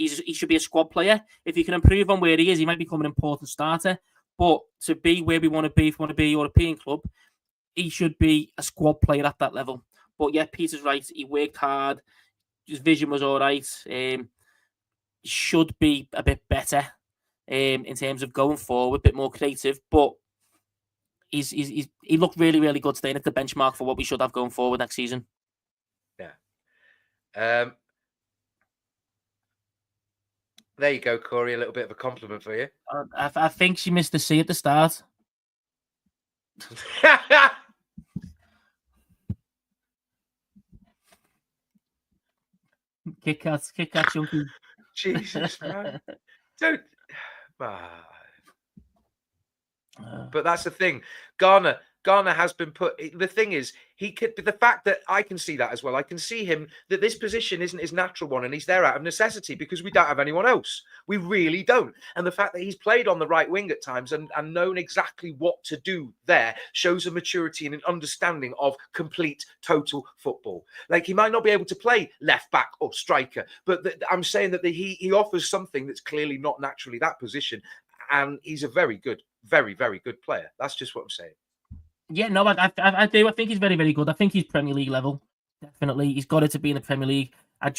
should be a squad player. If he can improve on where he is, he might become an important starter. But to be where we want to be, if we want to be a European club, he should be a squad player at that level. But yeah, Peter's right. He worked hard. His vision was all right. Should be a bit better. In terms of going forward, a bit more creative, but he looked really, really good today, and it's the benchmark for what we should have going forward next season. Yeah. There you go, Corey. A little bit of a compliment for you. I think she missed the C at the start. Kit Kat, junkie. Jesus, man. Don't. But that's the thing. Gana has been put. The thing is, he could. The fact that I can see that as well. I can see him that this position isn't his natural one, and he's there out of necessity because we don't have anyone else. We really don't. And the fact that he's played on the right wing at times and known exactly what to do there shows a maturity and an understanding of complete, total football. Like, he might not be able to play left back or striker, but I'm saying that he offers something that's clearly not naturally that position, and he's a very good, very, very good player. That's just what I'm saying. Yeah, no, I do. I think he's very, very good. I think he's Premier League level. Definitely. He's got it to be in the Premier League. I'm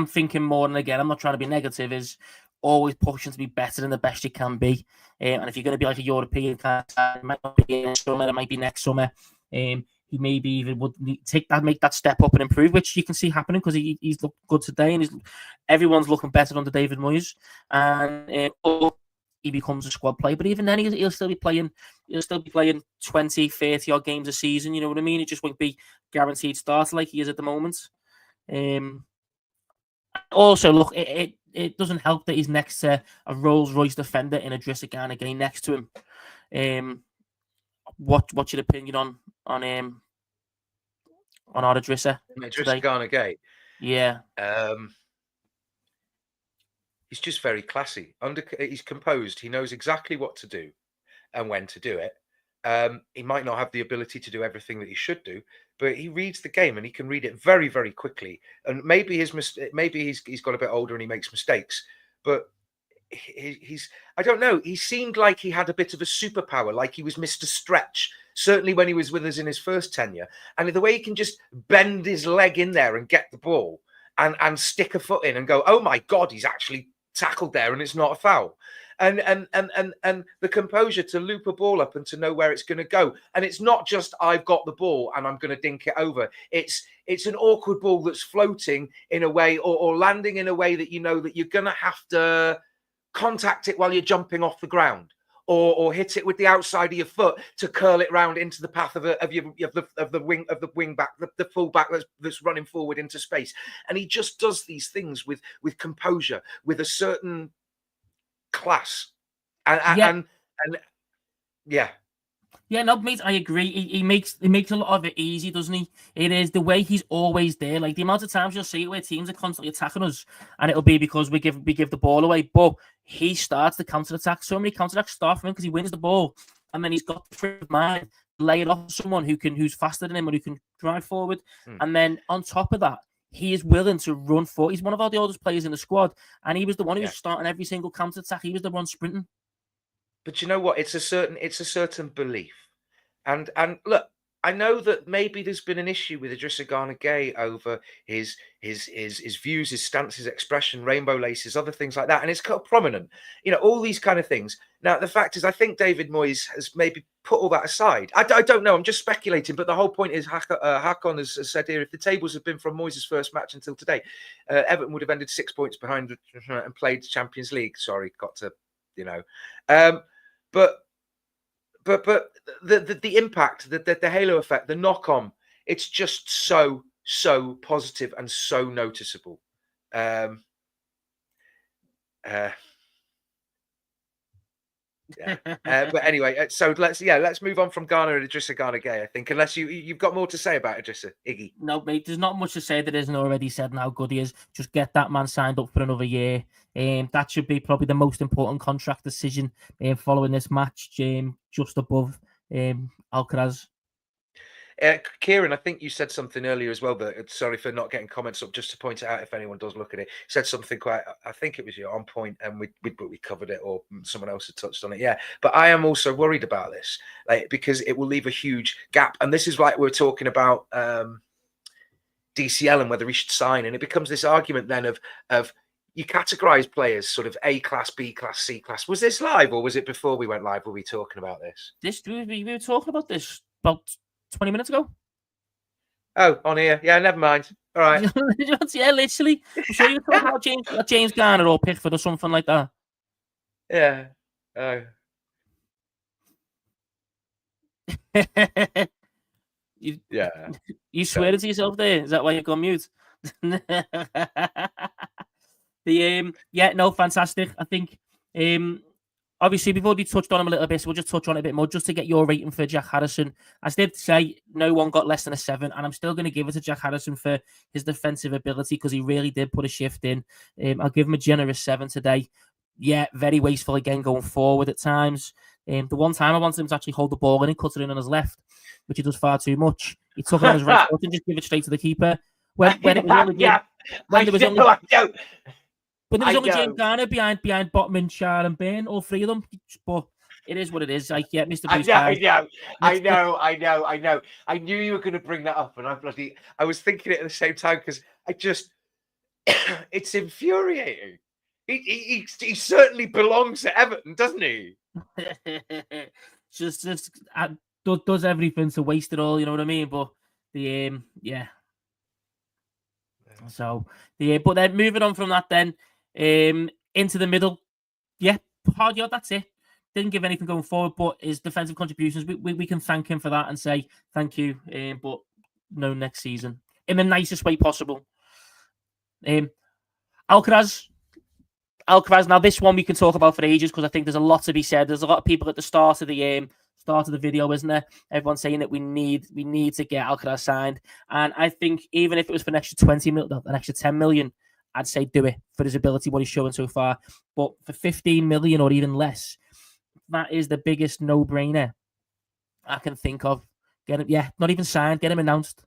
thinking more, and again, I'm not trying to be negative, is always pushing to be better than the best you can be. And if you're going to be like a European kind of side, it might not be next summer, it might be next summer. He maybe even would make that step up and improve, which you can see happening because he's looked good today, and everyone's looking better under David Moyes. And he becomes a squad player, but even then he'll still be playing 20, 30 odd games a season, you know what I mean? It just won't be guaranteed starter like he is at the moment. Also, look, it doesn't help that he's next to a Rolls-Royce defender in Idrissa Gana Gueye next to him. What's your opinion on our Idrissa? Idrissa Gana Gueye? Yeah. He's just very classy. He's composed. He knows exactly what to do and when to do it. He might not have the ability to do everything that he should do, but he reads the game and he can read it very, very quickly. And maybe he's got a bit older and he makes mistakes, but I don't know. He seemed like he had a bit of a superpower, like he was Mr. Stretch, certainly when he was with us in his first tenure. And the way he can just bend his leg in there and get the ball and stick a foot in and go, oh my God, he's actually tackled there and it's not a foul. And the composure to loop a ball up and to know where it's going to go. And it's not just I've got the ball and I'm going to dink it over. It's an awkward ball that's floating in a way or landing in a way that you know that you're going to have to contact it while you're jumping off the ground, or hit it with the outside of your foot to curl it round into the path of the wing back, the full back that's running forward into space. And he just does these things with composure, with a certain class, and yeah. Yeah, no, mate, I agree. He makes a lot of it easy, doesn't he? It is the way he's always there. Like the amount of times you'll see it where teams are constantly attacking us, and it'll be because we give the ball away. But he starts the counter attack. So many counter attacks start from him because he wins the ball, and then he's got the free of mind to lay it off to someone who's faster than him or who can drive forward. And then on top of that, he is willing to run forward. He's one of the oldest players in the squad, and he was the one who was starting every single counter attack. He was the one sprinting. But you know what? It's a certain belief, and look, I know that maybe there's been an issue with Idrissa Gana Gueye over his views, his stance, his expression, rainbow laces, other things like that, and it's quite prominent. You know, all these kind of things. Now, the fact is, I think David Moyes has maybe put all that aside. I don't know. I'm just speculating, but the whole point is, Hakon has said here, if the tables had been from Moyes' first match until today, Everton would have ended 6 points behind and played Champions League. Sorry, got to. But the impact, the halo effect, the knock on, it's just so positive and so noticeable. But anyway, so let's move on from Gana and Idrissa Gana Gueye, I think, unless you've got more to say about Idrissa, Iggy. No, mate, there's not much to say that isn't already said and how good he is. Just get that man signed up for another year. That should be probably the most important contract decision following this match, just above Alcaraz. Kieran, I think you said something earlier as well, but sorry for not getting comments up, just to point it out if anyone does look at it. Said something quite, I think it was on point, and we covered it, or someone else had touched on it. Yeah, but I am also worried about this, because it will leave a huge gap, and this is like we're talking about DCL and whether he should sign, and it becomes this argument then of you categorize players sort of A class, B class, C class. Was this live, or was it before we went live? Were we talking about this? We were talking about this about 20 minutes ago. Oh, on here. Yeah, never mind. All right. Yeah, literally. I'm sure you were talking about James Garner or Pickford or something like that. Yeah. Oh. You swear to yourself there? Is that why you've gone mute? No, fantastic. I think obviously we've already touched on him a little bit, so we'll just touch on it a bit more just to get your rating for Jack Harrison. I did say no one got less than a 7, and I'm still going to give it to Jack Harrison for his defensive ability because he really did put a shift in. I'll give him a generous 7 today. Yeah, very wasteful again going forward at times. The one time I wanted him to actually hold the ball and he cut it in on his left, which he does far too much. He took it on his right foot and just give it straight to the keeper. When there was only James Garner behind Botman, Schär and Bain, all three of them. But it is what it is. Like, yeah, Mr. Blue Sky. I know. I knew you were going to bring that up, and I was thinking it at the same time because it's infuriating. He certainly belongs to Everton, doesn't he? just does everything to waste it all. You know what I mean? But So but then moving on from that, then into the middle, hard yard. That's it. Didn't give anything going forward, but his defensive contributions, we can thank him for that and say thank you. But no next season in the nicest way possible. Alcaraz. Now this one we can talk about for ages because I think there's a lot to be said. There's a lot of people at the start of the video, isn't there? Everyone saying that we need to get Alcaraz signed, and I think even if it was for an extra 20 million, an extra 10 million, I'd say do it for his ability, what he's showing so far. But for 15 million or even less, that is the biggest no-brainer I can think of. Get him, not even signed, get him announced.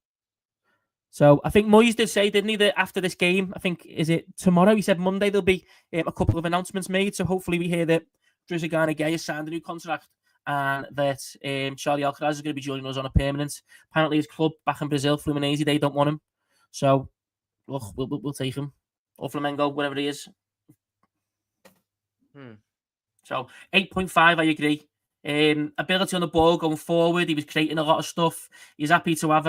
So I think Moyes did say, didn't he, that after this game, I think, is it tomorrow? He said Monday there'll be a couple of announcements made. So hopefully we hear that Idrissa Gana Gueye has signed a new contract and that Charlie Alcaraz is going to be joining us on a permanent. Apparently his club back in Brazil, Fluminense, they don't want him. So look, we'll take him. Or Flamengo, whatever he is. So 8.5, I agree. Ability on the ball going forward, he was creating a lot of stuff. He's happy to have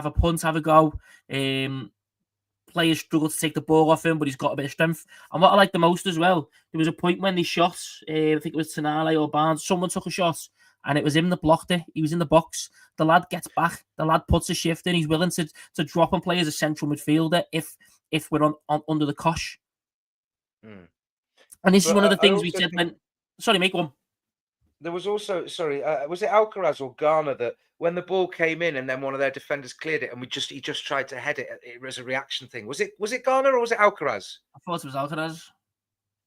a punt, have a go. players struggle to take the ball off him, but he's got a bit of strength. And what I like the most as well, there was a point when they shot, I think it was Tonali or Barnes, someone took a shot, and it was him that blocked it. He was in the box. The lad gets back. The lad puts a shift in. He's willing to drop and play as a central midfielder if we're on under the cosh. Mm. And this is one of the things we said when... Sorry, make one. There was also, was it Alcaraz or Gana that when the ball came in and then one of their defenders cleared it and he just tried to head it, it was a reaction thing. Was it Gana or was it Alcaraz? I thought it was Alcaraz.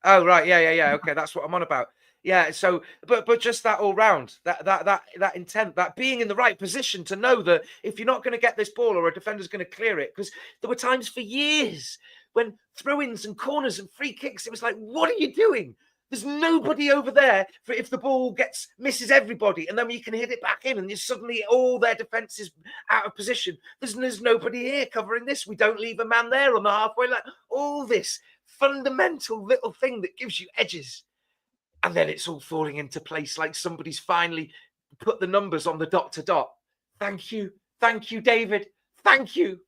Oh, right. Yeah. Okay, that's what I'm on about. Yeah, so, but just that all round, that intent, that being in the right position to know that if you're not going to get this ball or a defender's going to clear it, because there were times for years when throw-ins and corners and free kicks, it was like, what are you doing? There's nobody over there for if the ball misses everybody, and then you can hit it back in, and suddenly all their defense is out of position. There's nobody here covering this. We don't leave a man there on the halfway line. All this fundamental little thing that gives you edges. And then it's all falling into place like somebody's finally put the numbers on the dot to dot. Thank you, David. Thank you.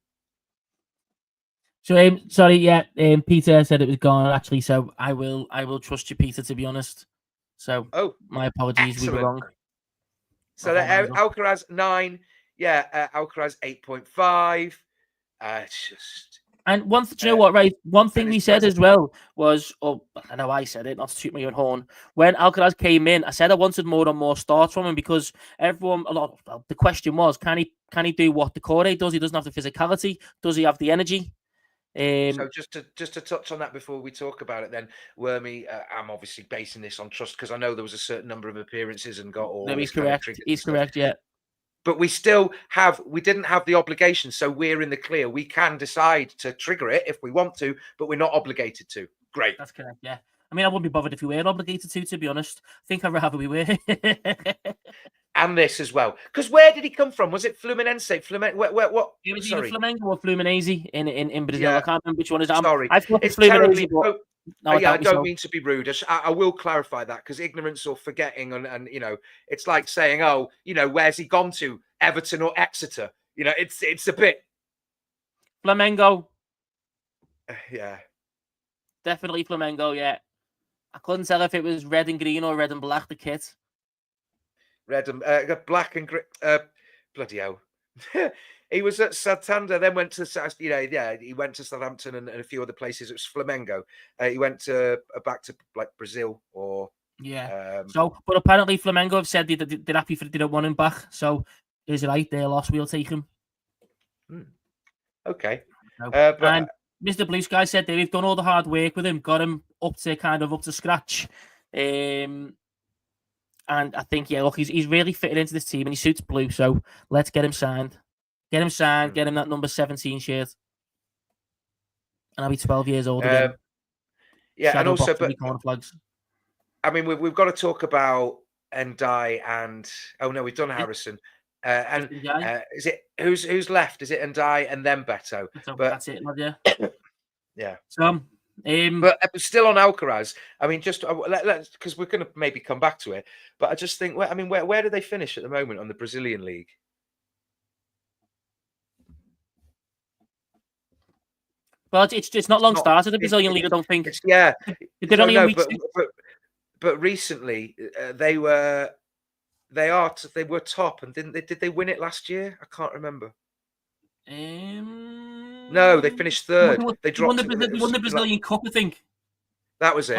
So, sorry, yeah, Peter said it was gone actually. So I will trust you, Peter. To be honest, so my apologies, excellent. We were wrong. So Alcaraz 9, Alcaraz 8.5. Just. And one, do you know what? Right, one thing we said as well was, I know I said it, not to toot my own horn. When Alcaraz came in, I said I wanted more and more starts from him because the question was, can he do what the Corey does? He doesn't have the physicality. Does he have the energy? So just to touch on that before we talk about it, then Wormy, I'm obviously basing this on trust because I know there was a certain number of appearances and got all. No, he's correct. He's correct. Yeah. But we didn't have the obligation, so we're in the clear. We can decide to trigger it if we want to, but we're not obligated to. Great. That's correct, yeah. I mean, I wouldn't be bothered if we were obligated to be honest. I think I'd rather we were. And this as well. Because where did he come from? Was it Fluminense? What? It was either Flamengo or Fluminense in Brazil. Yeah. I can't remember which one it is. Sorry. I thought it's Fluminense, but... No, I don't mean to be rude. I will clarify that because ignorance or forgetting and it's like saying, where's he gone to? Everton or Exeter? It's a bit Flamengo. Yeah. Definitely Flamengo, yeah. I couldn't tell if it was red and green or red and black, the kit. Red and black and green. Bloody hell. He was at Santander, then went to, he went to Southampton and a few other places. It was Flamengo. He went back to like Brazil or... Yeah. But apparently Flamengo have said they're happy they don't want him back. So is it right? They lost. We'll take him. Okay. And Mr. Blue Sky said they've done all the hard work with him, got him up to scratch. And I think, look, he's really fitted into this team and he suits blue. So let's get him signed. Get him signed, get him that number 17 shirt. And I'll be 12 years old again. Yeah, Shadow and also, but flags. I mean, we've got to talk about Ndai and we've done Harrison. And is it who's left? Is it Ndai and then Beto? But that's it, lad, yeah. Yeah. So, but still on Alcaraz. I mean, just let's because we're going to maybe come back to it. But I just think, where do they finish at the moment on the Brazilian league? Well, it's not long started the Brazilian league. I don't think. But recently they were top, and did they win it last year? I can't remember. No, they finished third. They dropped. They won the Brazilian Cup, I think. That was it.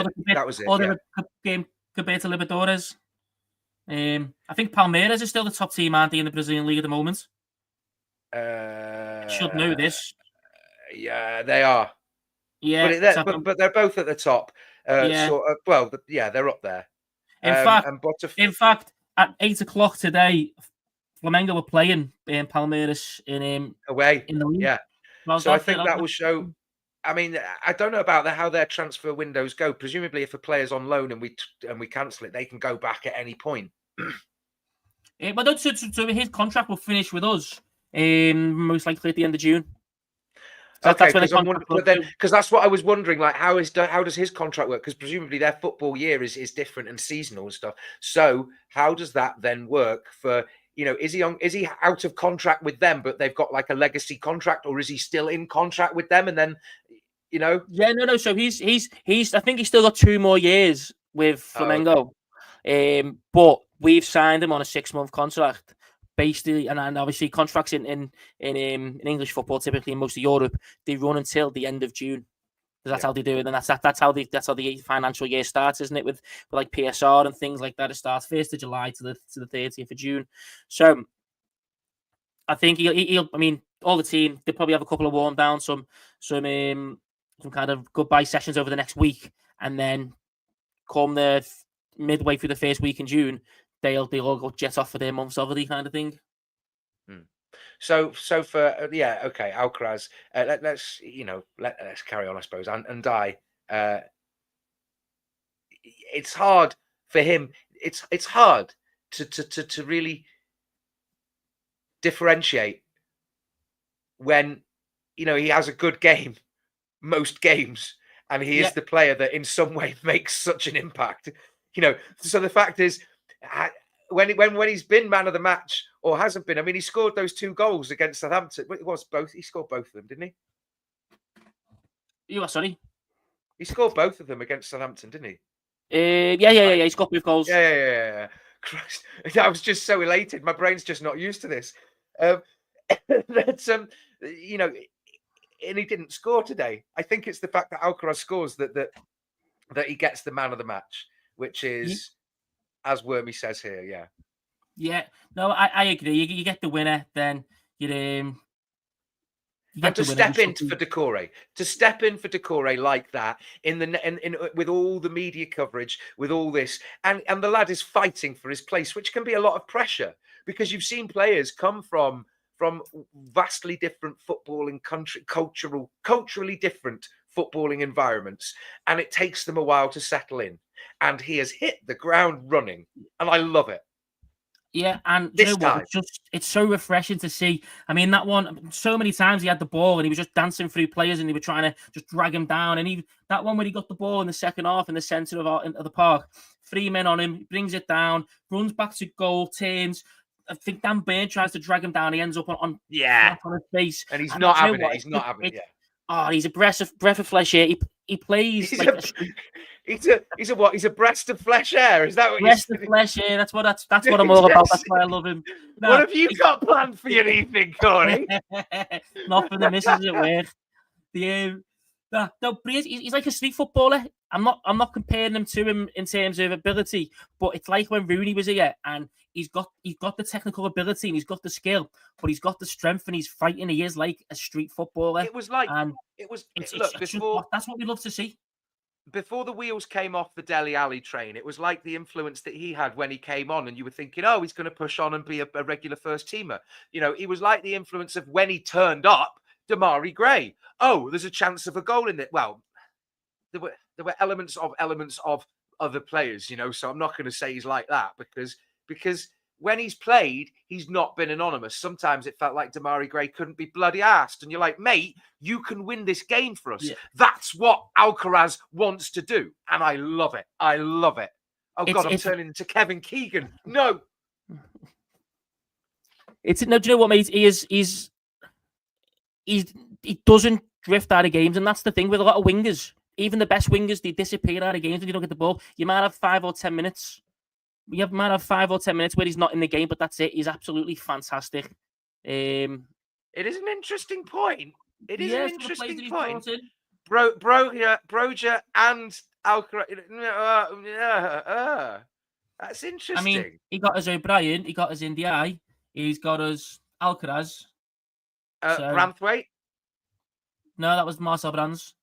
Or the game compared to Libertadores. I think Palmeiras is still the top team, aren't they, in the Brazilian league at the moment? Should know this. Yeah, they are. Yeah, but they're both at the top. They're up there. In fact, at 8:00 today, Flamengo were playing Palmeiras away in the league. Yeah, so I think that will show. I mean, I don't know about how their transfer windows go. Presumably, if a player's on loan and we cancel it, they can go back at any point. But so his contract will finish with us most likely at the end of June. Okay, because that's what I was wondering. Like, how does his contract work? Because presumably their football year is different and seasonal and stuff. So how does that then work for You know, is he out of contract with them, but they've got like a legacy contract, or is he still in contract with them? And then, you know, Yeah, no. So he's. I think he's still got 2 more years with Flamengo. But we've signed him on a 6-month contract, basically, and obviously contracts in English football, typically in most of Europe, they run until the end of June. That's how they do it, and that's how the financial year starts, isn't it? With like PSR and things like that, it starts 1st of July to the 30th of June. So I think he'll. I mean, all the team, they probably have a couple of warm down, some kind of goodbye sessions over the next week, and then come the midway through the first week in June, they'll all go jet off for their months holiday kind of thing. So for okay, Alcaraz. Let's carry on, I suppose. And die. It's hard for him. It's hard to really differentiate when he has a good game most games, and he is the player that in some way makes such an impact. So the fact is, when he's been man of the match or hasn't been, I mean, he scored those 2 goals against Southampton. It was both. He scored both of them, didn't he? Sorry? He scored both of them against Southampton, didn't he? Yeah. He scored both goals. Yeah. Christ, I was just so elated. My brain's just not used to this. That's and he didn't score today. I think it's the fact that Alcaraz scores that he gets the man of the match, which is, as Wormy says here, Yeah, no, I agree. You get the winner, then you and to step in for Decore like that in with all the media coverage, with all this, and the lad is fighting for his place, which can be a lot of pressure, because you've seen players come from vastly different footballing culturally different footballing environments, and it takes them a while to settle in. And he has hit the ground running, and I love it. Yeah, and you know what? It's so refreshing to see. I mean, that one, so many times he had the ball and he was just dancing through players and they were trying to just drag him down. And even that one where he got the ball in the second half in the centre of the park, 3 men on him, brings it down, runs back to goal, turns. I think Dan Burn tries to drag him down. He ends up on his face, and he's not having it. He's not having it. Oh, he's a breath of fresh air. He plays. He's a what? He's a breast of flesh air. Is that what? Breast of flesh air. That's what I'm all about. That's why I love him. No. What have you got planned for your evening, Corey? Not for the missus at work. He's like a street footballer. I'm not comparing him to him in terms of ability, but it's like when Rooney was here, and he's got the technical ability and he's got the skill, but he's got the strength and he's fighting. He is like a street footballer. That's what we love to see. Before the wheels came off the Dele Alli train, it was like the influence that he had when he came on, and you were thinking, oh, he's going to push on and be a regular first teamer. He was like the influence of when he turned up, Damari Gray. Oh, there's a chance of a goal in it. Well, there were elements of other players, so I'm not going to say he's like that, because when he's played, he's not been anonymous. Sometimes it felt like Damari Gray couldn't be bloody arsed. And you're like, mate, you can win this game for us. Yeah. That's what Alcaraz wants to do. And I love it. Oh, God, I'm turning into Kevin Keegan. No. Do you know what, mate? He doesn't drift out of games. And that's the thing with a lot of wingers. Even the best wingers, they disappear out of games when you don't get the ball. You might have 5 or 10 minutes. You might have 5 or 10 minutes where he's not in the game, but that's it. He's absolutely fantastic. It is an interesting point. It is an interesting point. Broja and Alcaraz. That's interesting. I mean, he got us O'Brien, he got us Ndiaye, he's got us Alcaraz. Branthwaite? No, that was Marcel Brands.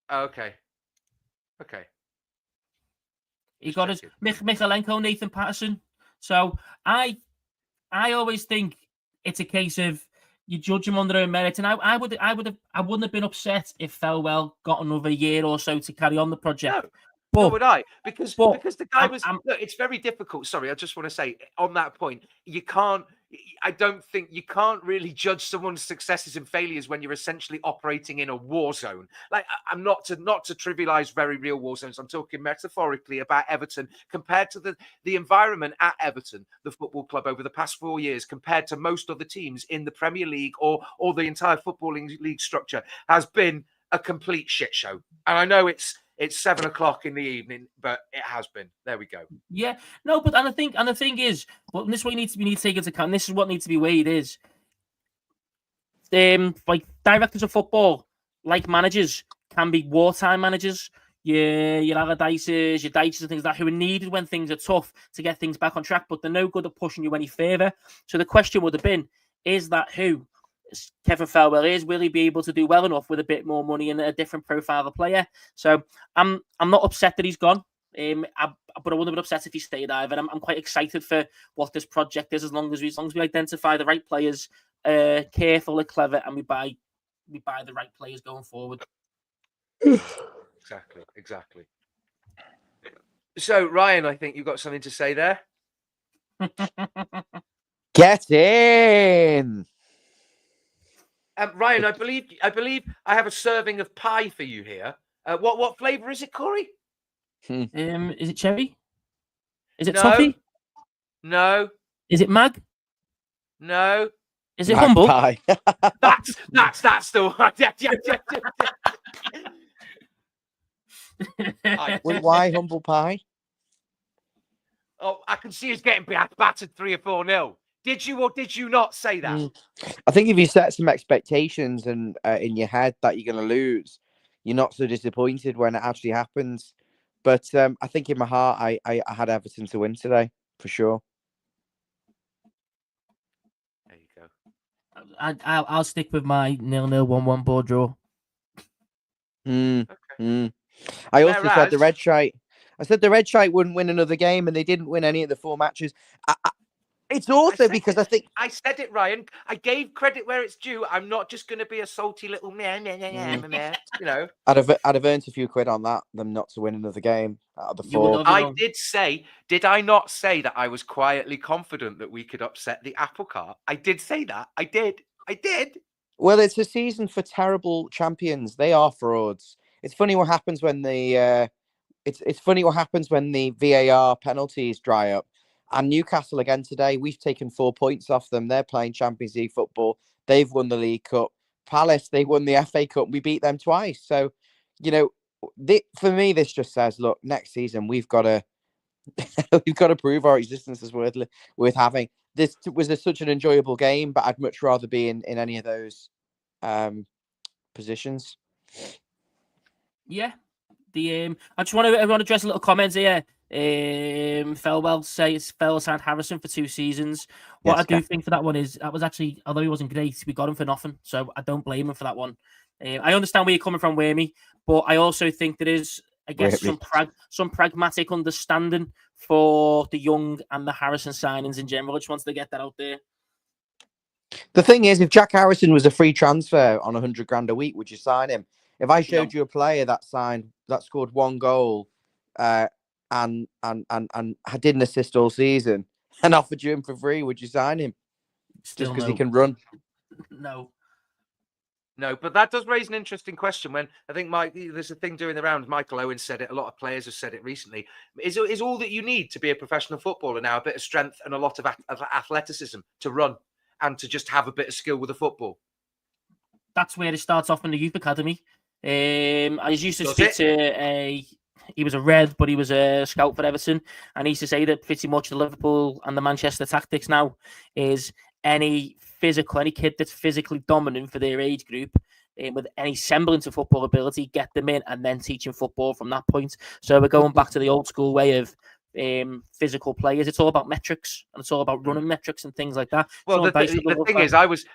Oh, okay. He got us Michalenko, Nathan Patterson. So I always think it's a case of you judge him on their own merit. And I wouldn't have been upset if Thelwell got another year or so to carry on the project. No, nor would I, because the guy was. Look, it's very difficult. Sorry, I just want to say on that point, you can't I don't think you can't really judge someone's successes and failures when you're essentially operating in a war zone. Like, I'm not to trivialize very real war zones. I'm talking metaphorically about Everton compared to the environment at Everton, the football club, over the past 4 years, compared to most other teams in the Premier League or the entire footballing league structure, has been a complete shit show. And I know it's 7 o'clock in the evening, but it has been. There we go. Yeah, no, but and the thing is, well, this is what we need to take into account. This is what needs to be weighed is, like directors of football, like managers, can be wartime managers. Your Allardyces, your Dyches and things like that, who are needed when things are tough to get things back on track, but they're no good at pushing you any further. So the question would have been, is that who Kevin Farwell is? Will he be able to do well enough with a bit more money and a different profile of player? So I'm not upset that he's gone. But I wouldn't have been upset if he stayed either. I'm quite excited for what this project is, as long as we identify the right players, careful and clever, and we buy the right players going forward. Exactly. So, Ryan, I think you've got something to say there. Get in. Ryan, I believe I have a serving of pie for you here. What flavour is it, Corey? Is it cherry? Is it No. toffee? No. Is it mag? No. Is it humble? That's the one. Why humble pie? Oh, I can see us getting battered 3 or 4-0. Did you or did you not say that? I think if you set some expectations and in your head that you're going to lose, you're not so disappointed when it actually happens. But I think in my heart, I had Everton to win today, for sure. There you go. I'll stick with my 0-0, 1-1 board draw. Okay. I also said the red shite. I said the red shite wouldn't win another game, and they didn't win any of the 4 matches. It's also because I think I said it, Ryan. I gave credit where it's due. I'm not just going to be a salty little you know. I'd have earned a few quid on that, them not to win another game out of the 4. I did say, did I not say that I was quietly confident that we could upset the apple cart? I did say that. I did. Well, it's a season for terrible champions. They are frauds. It's funny what happens when the it's funny what happens when the VAR penalties dry up. And Newcastle again today, we've taken 4 points off them. They're playing Champions League football. They've won the League Cup. Palace, they won the FA Cup. We beat them twice. So, you know, for me, this just says, look, next season we've got to prove our existence is worth having. This was such an enjoyable game, but I'd much rather be in any of those positions. Yeah. I just want to address a little comment here. Farwell signed Harrison for 2 seasons. What I do think for that one is that was actually, although he wasn't great, we got him for nothing. So I don't blame him for that one. I understand where you're coming from, Wormy, but I also think there is, I guess, some pragmatic understanding for the Young and the Harrison signings in general. I just wanted to get that out there. The thing is, if Jack Harrison was a free transfer on 100 grand a week, would you sign him? If I showed you a player that scored 1 goal, and didn't assist all season, and offered you him for free, would you sign him? Just because he can run? No, but that does raise an interesting question. When I think there's a thing doing the rounds. Michael Owen said it. A lot of players have said it recently. Is all that you need to be a professional footballer now a bit of strength and a lot of athleticism to run and to just have a bit of skill with the football? That's where it starts off in the youth academy. I used to speak to he was a Red, but he was a scout for Everton, and he used to say that pretty much the Liverpool and the Manchester tactics now is any kid that's physically dominant for their age group, with any semblance of football ability, get them in and then teach them football from that point. So we're going back to the old school way of physical players. It's all about metrics, and it's all about running metrics and things like that. Well, the thing is, I was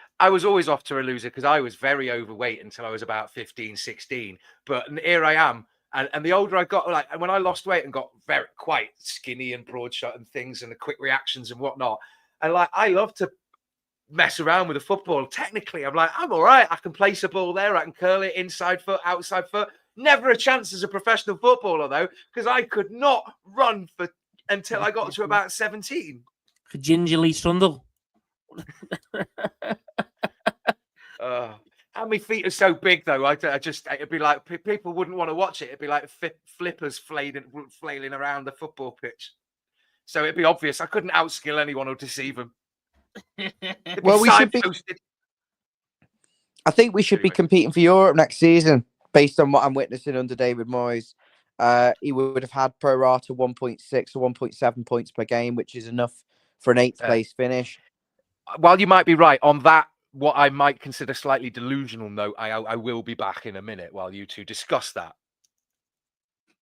always off to a loser because I was very overweight until I was about 15, 16. But here I am. And the older I got, like when I lost weight and got quite skinny and broadshot and things and the quick reactions and whatnot, and I love to mess around with the football. Technically, I'm all right. I can place a ball there. I can curl it inside foot, outside foot. Never a chance as a professional footballer though, because I could not run until I got to about 17. Gingerly Sundle. And my feet are so big, though. I just, it'd be like people wouldn't want to watch it. It'd be like flippers flailing around the football pitch. So it'd be obvious. I couldn't outskill anyone or deceive them. Well, we should be. I think we should be competing for Europe next season, based on what I'm witnessing under David Moyes. He would have had pro rata 1.6 or 1.7 points per game, which is enough for an 8th place finish. While you might be right on that, what I might consider slightly delusional note, I will be back in a minute while you two discuss that.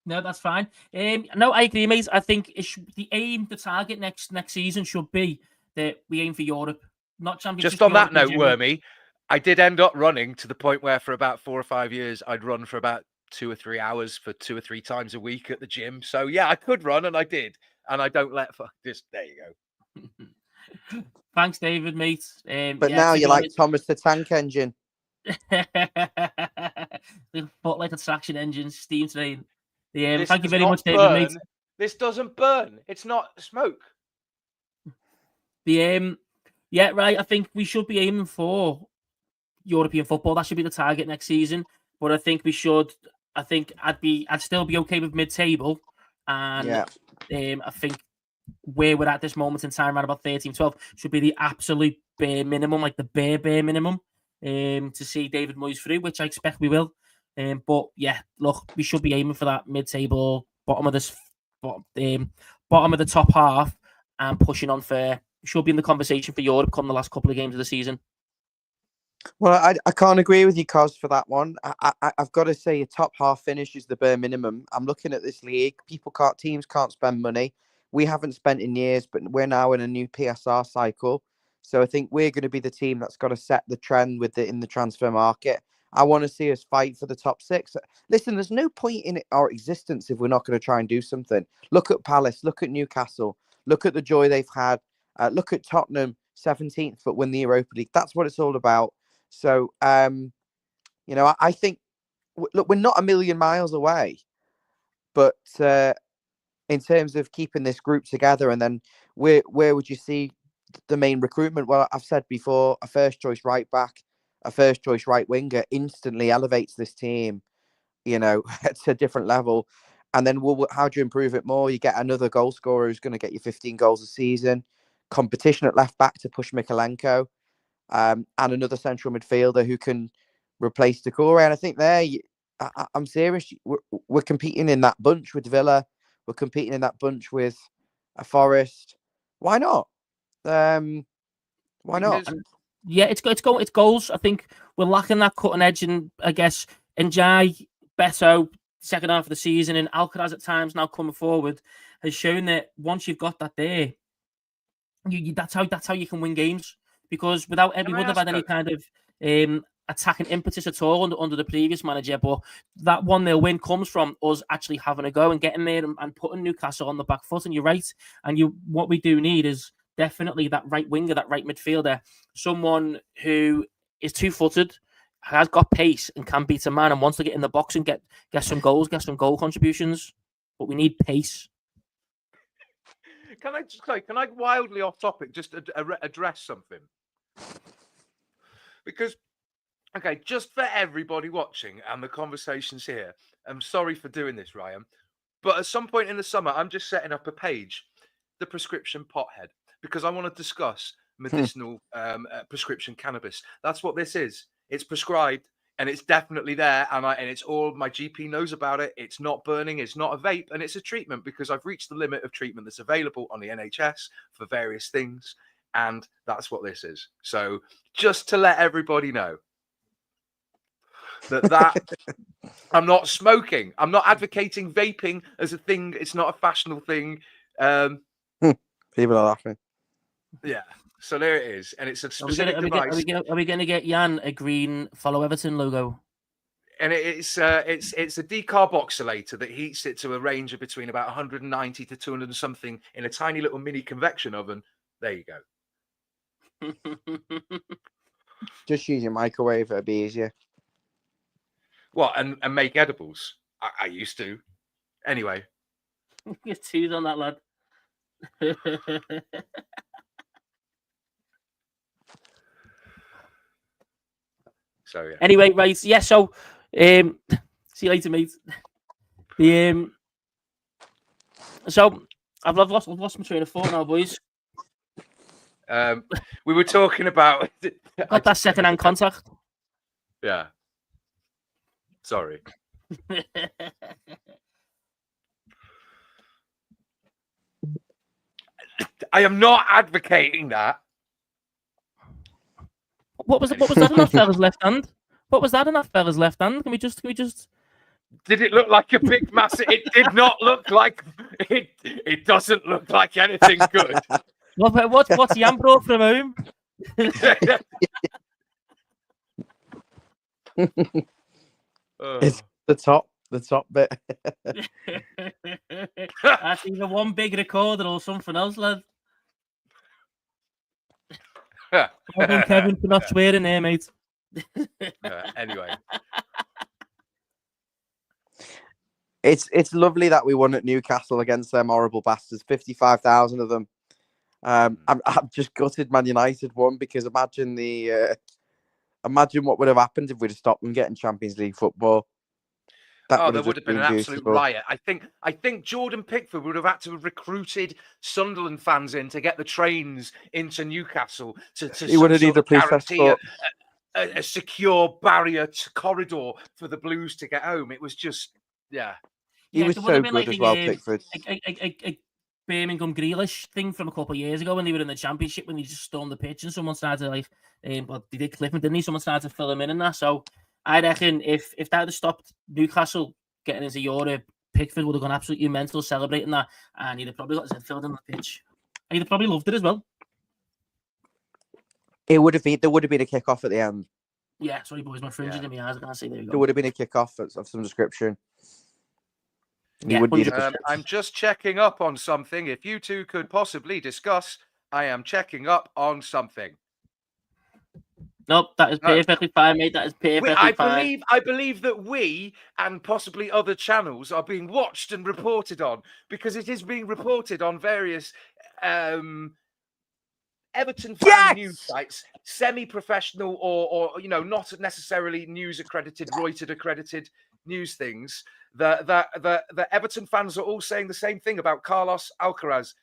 No, that's fine. No, I agree, mate. I think the aim, the target next season should be that we aim for Europe, not Championship. Just on that note, Wormy, I did end up running to the point where for about 4 or 5 years, I'd run for about 2 or 3 hours for 2 or 3 times a week at the gym. So yeah, I could run, and I did, and I don't let just there you go. Thanks, David, mate. But now you're like Thomas the Tank Engine. The foot-like attraction engine, steam train. Thank you very much, David, mate. This doesn't burn. It's not smoke. Yeah, right. I think we should be aiming for European football. That should be the target next season. But I think we should. I think I'd still be okay with mid-table, and I think where we're at this moment in time, around about 13, 12, should be the absolute bare minimum, like the bare minimum, to see David Moyes through, which I expect we will. But yeah, look, we should be aiming for that mid-table, bottom of the top half, and pushing on for. We should be in the conversation for Europe come the last couple of games of the season. Well, I can't agree with you, Cos, for that one. I've got to say, a top half finish is the bare minimum. I'm looking at this league. Teams can't spend money. We haven't spent in years, but we're now in a new PSR cycle. So I think we're going to be the team that's got to set the trend in the transfer market. I want to see us fight for the top 6. Listen, there's no point in our existence if we're not going to try and do something. Look at Palace. Look at Newcastle. Look at the joy they've had. Look at Tottenham, 17th, but win the Europa League. That's what it's all about. So, I think, look, we're not a million miles away, but in terms of keeping this group together, and then where would you see the main recruitment? Well, I've said before, a first choice right back, a first choice right winger instantly elevates this team, to a different level. And then how do you improve it more? You get another goal scorer who's going to get you 15 goals a season, competition at left back to push Mikalenko, and another central midfielder who can replace Decore. And I think I'm serious. We're competing in that bunch with Villa. We're competing in that bunch with a Forest. Why not? Why not? Yeah, it's goals. I think we're lacking that cutting edge, and I guess Njai, Beto, second half of the season, and Alcaraz at times now coming forward has shown that once you've got that there, that's how you can win games. Because we wouldn't have had any kind of attacking impetus at all under the previous manager. But that 1-0 win comes from us actually having a go and getting there and putting Newcastle on the back foot. And you're right. And what we do need is definitely that right winger, that right midfielder, someone who is 2-footed, has got pace and can beat a man and wants to get in the box and get some goals, get some goal contributions. But we need pace. Can I wildly off topic just address something? Because, okay, just for everybody watching and the conversations here, I'm sorry for doing this, Ryan, but at some point in the summer, I'm just setting up a page, the Prescription Pothead, because I want to discuss medicinal prescription cannabis. That's what this is. It's prescribed and it's definitely there. And it's all my GP knows about it. It's not burning. It's not a vape, and it's a treatment because I've reached the limit of treatment that's available on the NHS for various things. And that's what this is. So just to let everybody know that I'm not smoking. I'm not advocating vaping as a thing. It's not a fashionable thing. People are laughing. Yeah. So there it is. And it's a specific device. Are we going to get Yann a green Follow Everton logo? And it's a decarboxylator that heats it to a range of between about 190 to 200 and something in a tiny little mini convection oven. There you go. Just use your microwave, it'll be easier. What, and make edibles? I used to. Anyway. You're 2 on that, lad. So yeah. Anyway, right, yeah. So, see you later, mate. So I've lost my train of thought now, boys. We were talking about Got that second-hand contact. Yeah. Sorry. I am not advocating that. What was that in that fella's left hand? What was that in that fella's left hand? Can we just? Did it look like a big massive? It did not look like it. It doesn't look like anything good. What's Yann brought from home? It's the top bit. That's either one big recorder or something else, lad. Well done, Kevin, for not swearing there, mate. Anyway. It's lovely that we won at Newcastle against them horrible bastards. 55,000 of them. I'm just gutted Man United won, because imagine what would have happened if we'd have stopped them getting Champions League football. There would have been an absolute riot. I think Jordan Pickford would have had to have recruited Sunderland fans in to get the trains into Newcastle he would have needed guarantee a secure barrier corridor for the Blues to get home. It was just, yeah. He was so good as well, Pickford. A Birmingham Grealish thing from a couple of years ago when they were in the Championship, when he just stormed the pitch and someone started well, they did clip him, didn't he? Someone started to fill him in and that. So I reckon if that had stopped Newcastle getting into Europe, Pickford would have gone absolutely mental celebrating that, and he'd have probably got his head filled in the pitch. And he'd have probably loved it as well. There would have been a kick-off at the end. Yeah, sorry boys, my fringe in my eyes. I can't see. There you go. There would have been a kick-off of some description. Yeah, I'm just checking up on something. If you two could possibly discuss, I am checking up on something. Nope, that is perfectly fine, mate. That is perfectly fine. I believe that we and possibly other channels are being watched and reported on, because it is being reported on various Everton fan news sites, semi-professional or not necessarily news accredited, Reuters accredited news things. The Everton fans are all saying the same thing about Carlos Alcaraz.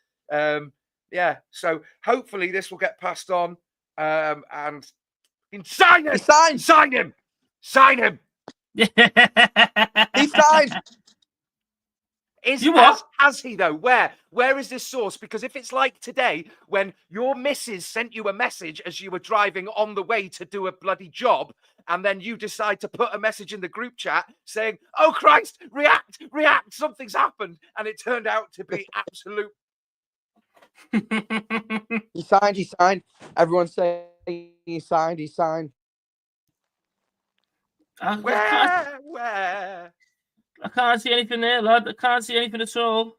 So hopefully this will get passed on and sign him! Sign him! Sign him! He signed! Has he though? Where is this source? Because if it's like today, when your missus sent you a message as you were driving on the way to do a bloody job, and then you decide to put a message in the group chat saying, "Oh Christ, react, something's happened," and it turned out to be absolute. He signed. Everyone say he signed. Where? I can't see anything there, lad. I can't see anything at all.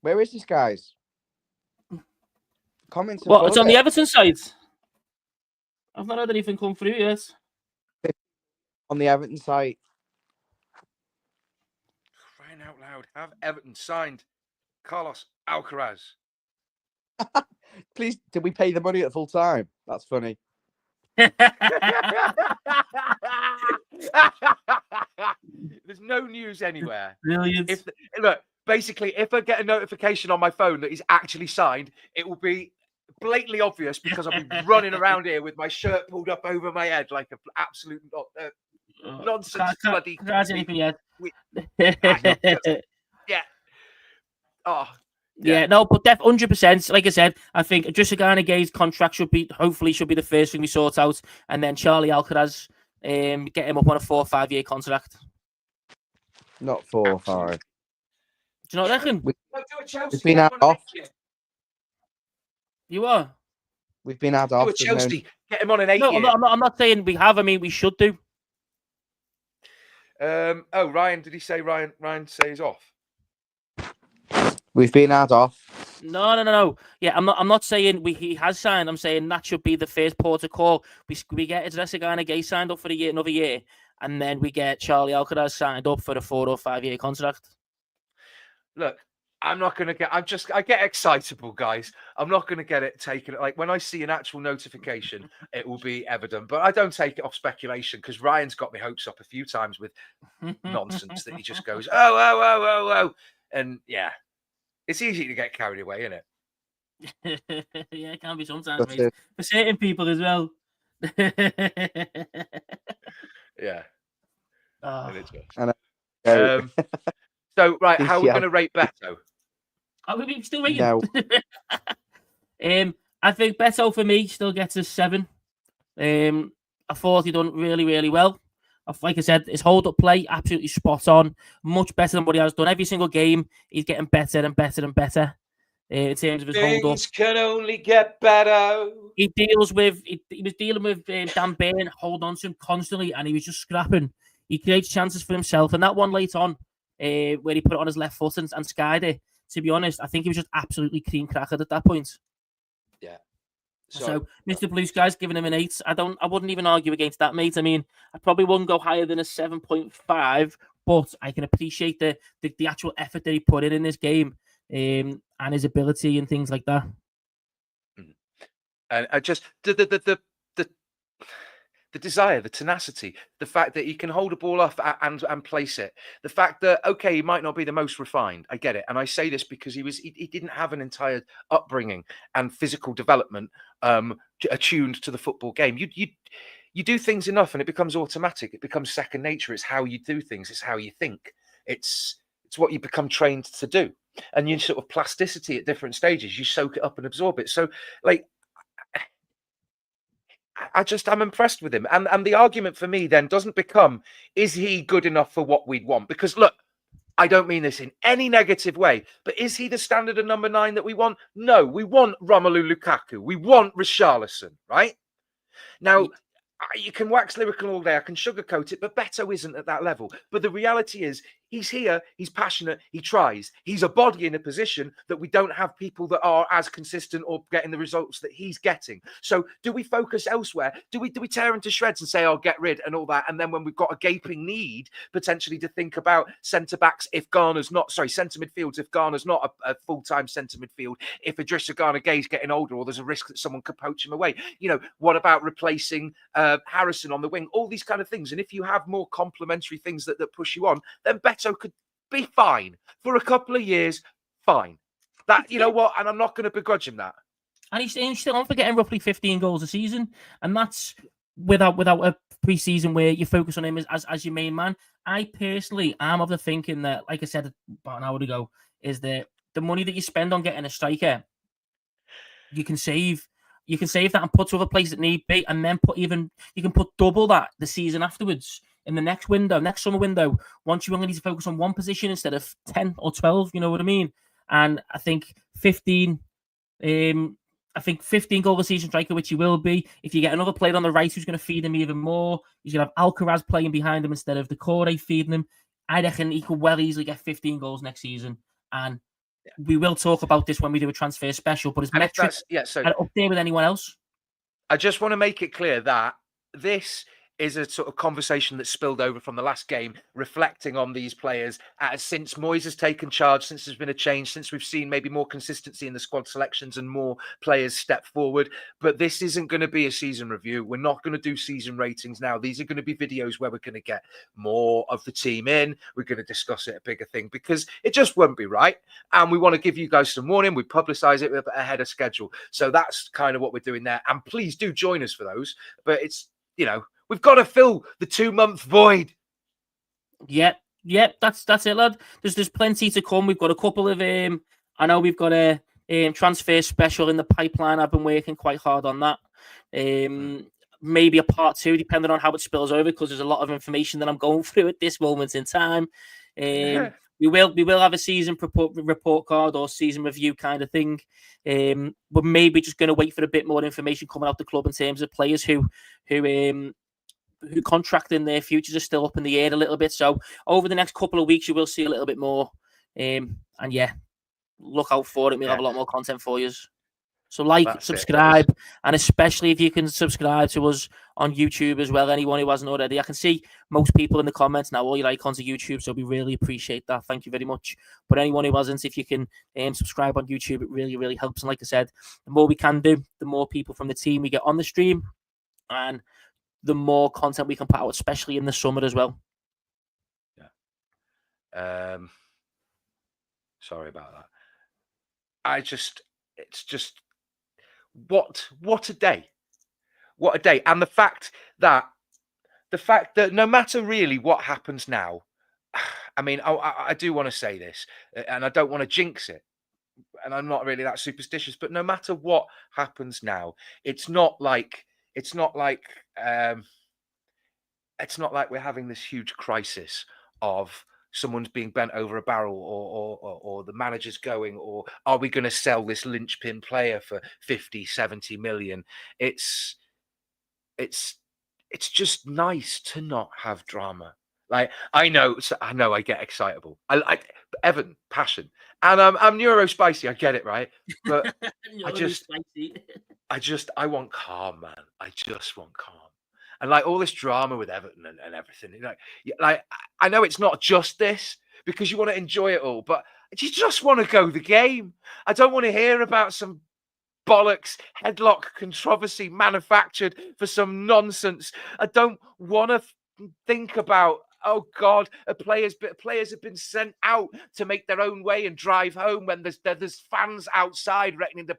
Where is this, guys? Comments. What? It's on the Everton side. I've not had anything come through yet. On the Everton site. Crying out loud! Have Everton signed Carlos Alcaraz? Please, did we pay the money at full time? That's funny. There's no news anywhere. Brilliant. If I get a notification on my phone that he's actually signed, it will be blatantly obvious, because I'll be running around here with my shirt pulled up over my head like an absolute nonsense bloody. Can't see anything yet. Yeah. Oh. Yeah, no, but 100%. Like I said, I think just Gana Gay's contract should be the first thing we sort out, and then Charlie Alcaraz, get him up on a 4 or 5 year contract. Not 4 or 5. Do you not reckon? We've been out off. You are. We've been out off. Chelsea, get him on an 8 year. I'm not saying we have. I mean, we should do. Ryan, did he say Ryan says off? We've been out off. No. Yeah, I'm not saying he has signed. I'm saying that should be the first port of call. We get Gana Gay signed up for another year, and then we get Charlie Alcaraz signed up for a 4 or 5 year contract. Look, I'm not going to get, I get excitable, guys. I'm not going to get it taken. Like when I see an actual notification, it will be Everton, but I don't take it off speculation because Ryan's got my hopes up a few times with nonsense that he just goes, oh. And yeah, it's easy to get carried away, isn't it? Yeah, it can be sometimes, That's mate. it. For certain people as well. Yeah. Oh. And it's just. I know. So, right, how are we Yeah. going to rate Beto? Are we still waiting? No. I think Beto for me still gets a 7. I thought he done really, really well. Like I said, his hold-up play, absolutely spot on. Much better than what he has done. Every single game, he's getting better and better and better in terms of his hold-up. Things can only get better. He was dealing with Dan Burn, hold on to him constantly, and he was just scrapping. He creates chances for himself. And that one late on, where he put it on his left foot and skied it, to be honest, I think he was just absolutely cream crackered at that point. Yeah. So Mr. Blue Sky's giving him an 8. I wouldn't even argue against that, mate. I mean, I probably wouldn't go higher than a 7.5, but I can appreciate the actual effort that he put in this game, and his ability and things like that. And I just the desire, the tenacity, the fact that he can hold a ball off and place it, the fact that, okay, he might not be the most refined. I get it. And I say this because he didn't have an entire upbringing and physical development attuned to the football game. You do things enough and it becomes automatic. It becomes second nature. It's how you do things. It's how you think. It's what you become trained to do. And you sort of plasticity at different stages, you soak it up and absorb it. So like, I'm impressed with him. And the argument for me then doesn't become, is he good enough for what we'd want? Because look, I don't mean this in any negative way, but is he the standard of number 9 that we want? No, we want Romelu Lukaku. We want Richarlison, right? Now, you can wax lyrical all day. I can sugarcoat it, but Beto isn't at that level. But the reality is, he's here, he's passionate, he tries. He's a body in a position that we don't have people that are as consistent or getting the results that he's getting. So do we focus elsewhere? Do we tear into shreds and say, oh, get rid and all that? And then when we've got a gaping need, potentially to think about centre-backs if Gana's not, centre midfields if Gana's not a full-time centre midfield, if Idrissa Gana Gay's getting older or there's a risk that someone could poach him away. You know, what about replacing Harrison on the wing? All these kind of things. And if you have more complementary things that push you on, then Beto could be fine for a couple of years. Fine. That, you know what? And I'm not going to begrudge him that. And he's still on for getting roughly 15 goals a season. And that's without a pre-season where you focus on him as your main man. I personally am of the thinking that, like I said about an hour ago, is that the money that you spend on getting a striker, you can save that and put to other places that need be, and then you can put double that the season afterwards in the next summer window, once you only need to focus on one position instead of 10 or 12, you know what I mean? And I think 15 goal a season striker, which he will be, if you get another player on the right who's going to feed him even more, he's going to have Alcaraz playing behind him instead of the Corey feeding him. I reckon he could well easily get 15 goals next season. And we will talk about this when we do a transfer special, but his metrics are up there with anyone else. I just want to make it clear that this is a sort of conversation that spilled over from the last game, reflecting on these players since Moyes has taken charge, since there's been a change, since we've seen maybe more consistency in the squad selections and more players step forward. But this isn't going to be a season review. We're not going to do season ratings now. These are going to be videos where we're going to get more of the team in. We're going to discuss it a bigger thing because it just won't be right. And we want to give you guys some warning. We publicize it ahead of schedule. So that's kind of what we're doing there. And please do join us for those. But it's, you know, we've got to fill the 2-month void. Yep, that's it, lad. There's plenty to come. We've got a couple of I know we've got a transfer special in the pipeline. I've been working quite hard on that. Maybe a part 2, depending on how it spills over, because there's a lot of information that I'm going through at this moment in time. We will have a season report card or season review kind of thing. We're maybe just going to wait for a bit more information coming out the club in terms of players who contracting their futures are still up in the air a little bit. So over the next couple of weeks, you will see a little bit more. And yeah, look out for it. We'll have a lot more content for you. So like, That's it. subscribe, and especially if you can subscribe to us on YouTube as well, anyone who hasn't already. I can see most people in the comments now, all your icons are YouTube, so we really appreciate that. Thank you very much. But anyone who hasn't, if you can subscribe on YouTube, it really, really helps. And like I said, the more we can do, the more people from the team we get on the stream, and the more content we can put out, especially in the summer as well. Yeah. Sorry about that. It's just what a day. What a day. And the fact that no matter really what happens now, I mean, I do want to say this, and I don't want to jinx it, and I'm not really that superstitious, but no matter what happens now, it's not like we're having this huge crisis of someone's being bent over a barrel, or the manager's going, or are we going to sell this linchpin player for 50, 70 million? It's just nice to not have drama. Like, I know I get excitable. I Everton, passion, and I'm neurospicy. I get it, right? But I want calm, man. I just want calm. And like all this drama with Everton and everything, like I know it's not just this, because you want to enjoy it all, but you just want to go the game. I don't want to hear about some bollocks headlock controversy manufactured for some nonsense. I don't want to think about, oh God, players have been sent out to make their own way and drive home when there's fans outside threatening to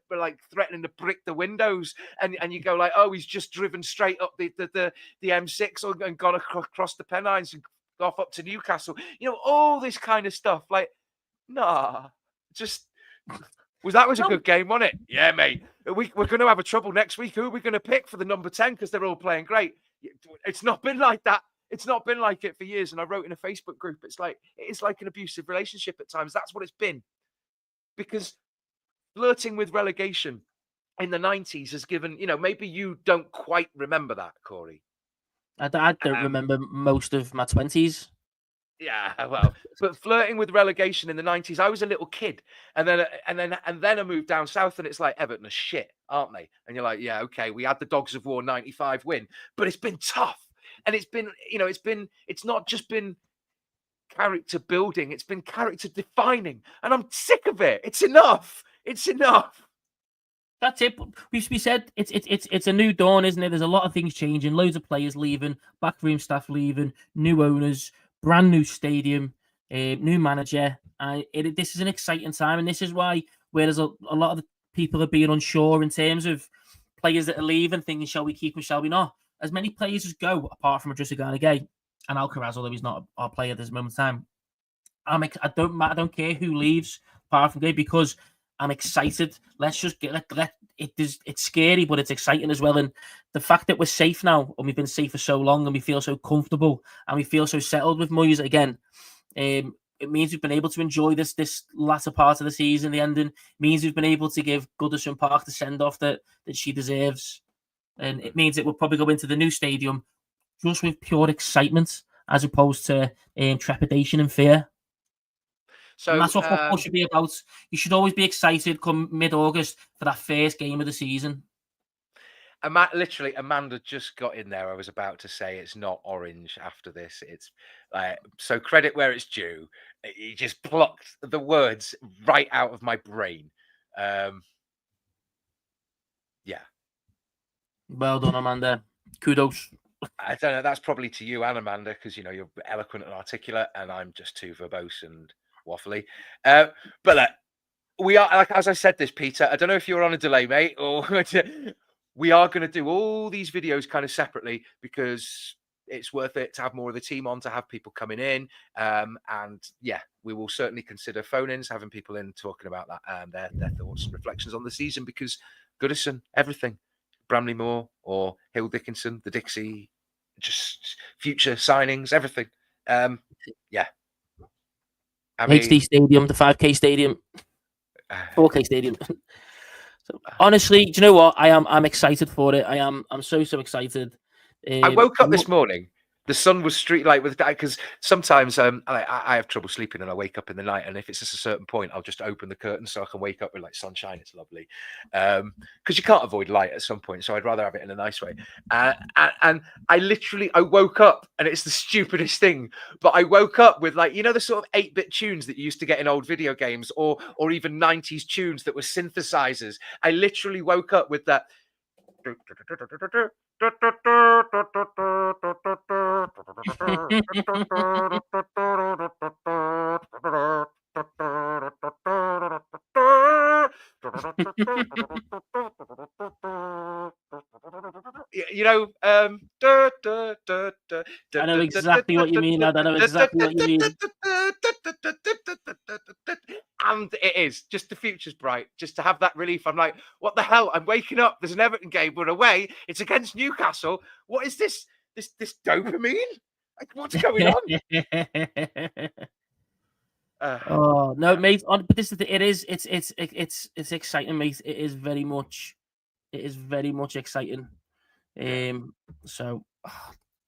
brick the windows, and you go like, oh, he's just driven straight up the M6 and gone across the Pennines and off up to Newcastle. You know, all this kind of stuff. Like, nah, just was a good game, wasn't it? Yeah, mate. We're going to have a trouble next week. Who are we going to pick for the number 10? Because they're all playing great. It's not been like that. It's not been like it for years. And I wrote in a Facebook group, it's like an abusive relationship at times. That's what it's been. Because flirting with relegation in the 90s has given, maybe you don't quite remember that, Corey. I don't remember most of my 20s. Yeah, well, but flirting with relegation in the 90s, I was a little kid, and then I moved down south, and it's like, Everton are shit, aren't they? And you're like, yeah, okay, we had the Dogs of War 95 win, but it's been tough. And it's been, it's not just been character building, it's been character defining. And I'm sick of it. It's enough. It's enough. That's it. We said it's a new dawn, isn't it? There's a lot of things changing, loads of players leaving, backroom staff leaving, new owners, brand new stadium, new manager. This is an exciting time. And this is why, whereas a lot of the people are being unsure in terms of players that are leaving, thinking, shall we keep them, shall we not? As many players as go, apart from Gana and Alcaraz, although he's not our player at this moment in time. I don't care who leaves, apart from Gay, because I'm excited. Let's just it's scary, but it's exciting as well. And the fact that we're safe now, and we've been safe for so long, and we feel so comfortable, and we feel so settled with Moyes again, it means we've been able to enjoy this latter part of the season. The ending means we've been able to give Goodison Park the send off that she deserves. And it means that we'll probably go into the new stadium just with pure excitement, as opposed to trepidation and fear. So and that's what football should be about. You should always be excited come mid-August for that first game of the season. Literally, Amanda just got in there. I was about to say it's not orange after this. It's so credit where it's due. He just plucked the words right out of my brain. Yeah. Well done, Amanda. Kudos. I don't know. That's probably to you and Amanda, because you're eloquent and articulate, and I'm just too verbose and waffly. But we are, like, as I said this, Peter, I don't know if you're on a delay, mate, or we are going to do all these videos kind of separately, because it's worth it to have more of the team on, to have people coming in. And yeah, we will certainly consider phone-ins, having people in talking about that, their thoughts and reflections on the season, because Goodison, everything, Bramley Moore or Hill Dickinson, the Dixie, just future signings, everything. Yeah. HD Stadium, the 5K Stadium, 4K Stadium. So honestly, do you know what? I'm excited for it. I'm so excited. I woke up this morning The sun was street like with that because sometimes I have trouble sleeping and I wake up in the night, and if it's just a certain point, I'll just open the curtains so I can wake up with like sunshine. It's lovely because you can't avoid light at some point, so I'd rather have it in a nice way. And I woke up, and it's the stupidest thing, but I woke up with like the sort of 8-bit tunes that you used to get in old video games, or even 90s tunes that were synthesizers. I literally woke up with that. I know exactly what you mean, lad. I know exactly what you mean. And it is just the future's bright. Just to have that relief, I'm like, what the hell? I'm waking up. There's an Everton game. We're away. It's against Newcastle. What is this? This dopamine? Like, what's going on? Oh no, mate! But this is the, it is. It's exciting, mate. It is very much exciting. So,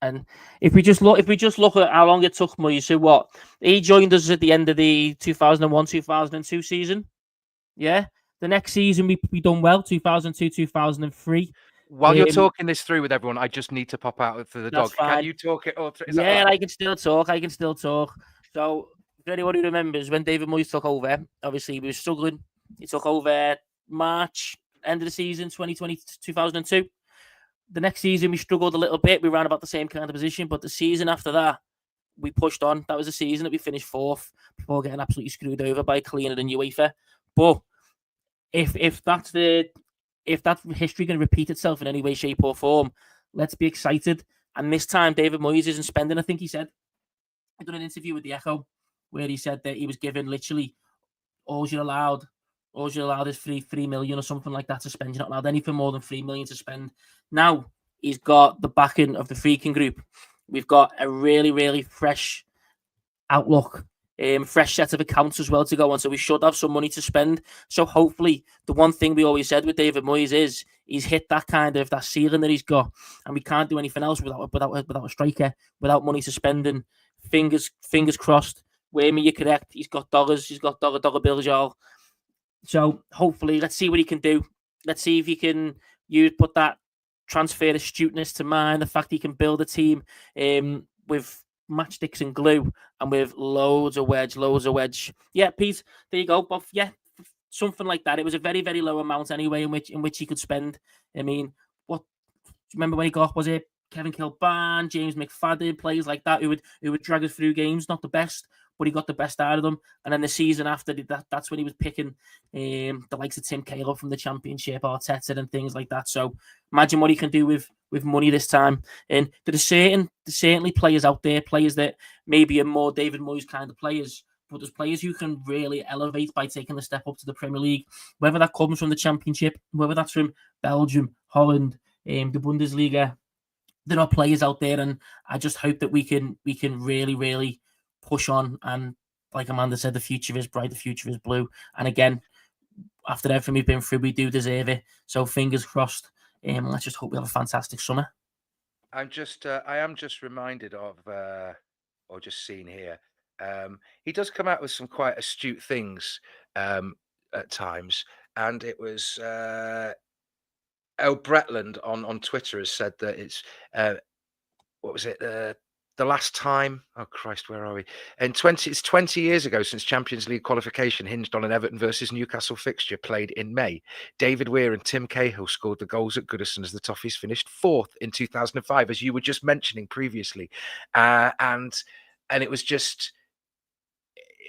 and if we just look at how long it took Moyes, so what he joined us at the end of the 2001-2002 season. Yeah, the next season we done well, 2002-2003. While you're talking this through with everyone, I just need to pop out for the dog. Fine. Can you talk it all through? Yeah, I can still talk. So, for anyone who remembers, when David Moyes took over, obviously we were struggling. He took over March, end of the season, 2020-2002. The next season, we struggled a little bit. We ran about the same kind of position, but the season after that, we pushed on. That was the season that we finished 4th before getting absolutely screwed over by Cleaner and UEFA. But if that history going to repeat itself in any way, shape, or form, let's be excited. And this time, David Moyes isn't spending. I think he said, I done an interview with the Echo where he said that he was given literally all you're allowed is 3 million or something like that to spend. You're not allowed anything more than 3 million to spend. Now he's got the backing of the Freaking Group. We've got a really, really fresh outlook, fresh set of accounts as well to go on. So we should have some money to spend. So hopefully, the one thing we always said with David Moyes is he's hit that ceiling that he's got, and we can't do anything else without a striker, without money to spend. And fingers crossed. Where you're correct. He's got dollars. He's got dollar bills, y'all. So hopefully, let's see what he can do. Let's see if he can put that transfer astuteness to mind. The fact he can build a team with matchsticks and glue and with loads of wedge. Yeah, Pete, there you go. But yeah, something like that. It was a very, very low amount anyway in which he could spend. I mean, remember when he got, was it Kevin Kilban, James McFadden, players like that who would drag us through games? Not the best, but he got the best out of them. And then the season after that's when he was picking the likes of Tim Cahill from the Championship, Arteta and things like that. So imagine what he can do with money this time. And there's certainly players out there, players that maybe are more David Moyes kind of players, but there's players who can really elevate by taking the step up to the Premier League, whether that comes from the Championship, whether that's from Belgium, Holland, the Bundesliga. There are players out there, and I just hope that we can really, really push on. And like Amanda said, the future is bright, the future is blue. And again, after everything we've been through, we do deserve it. So fingers crossed. Let's just hope we have a fantastic summer. I am just reminded of, or just seen here. He does come out with some quite astute things at times, and it was El Bretland on Twitter has said that it's what was it? The last time, oh Christ, where are we? It's 20 years ago since Champions League qualification hinged on an Everton versus Newcastle fixture played in May. David Weir and Tim Cahill scored the goals at Goodison as the Toffees finished 4th in 2005, as you were just mentioning previously. And it was just,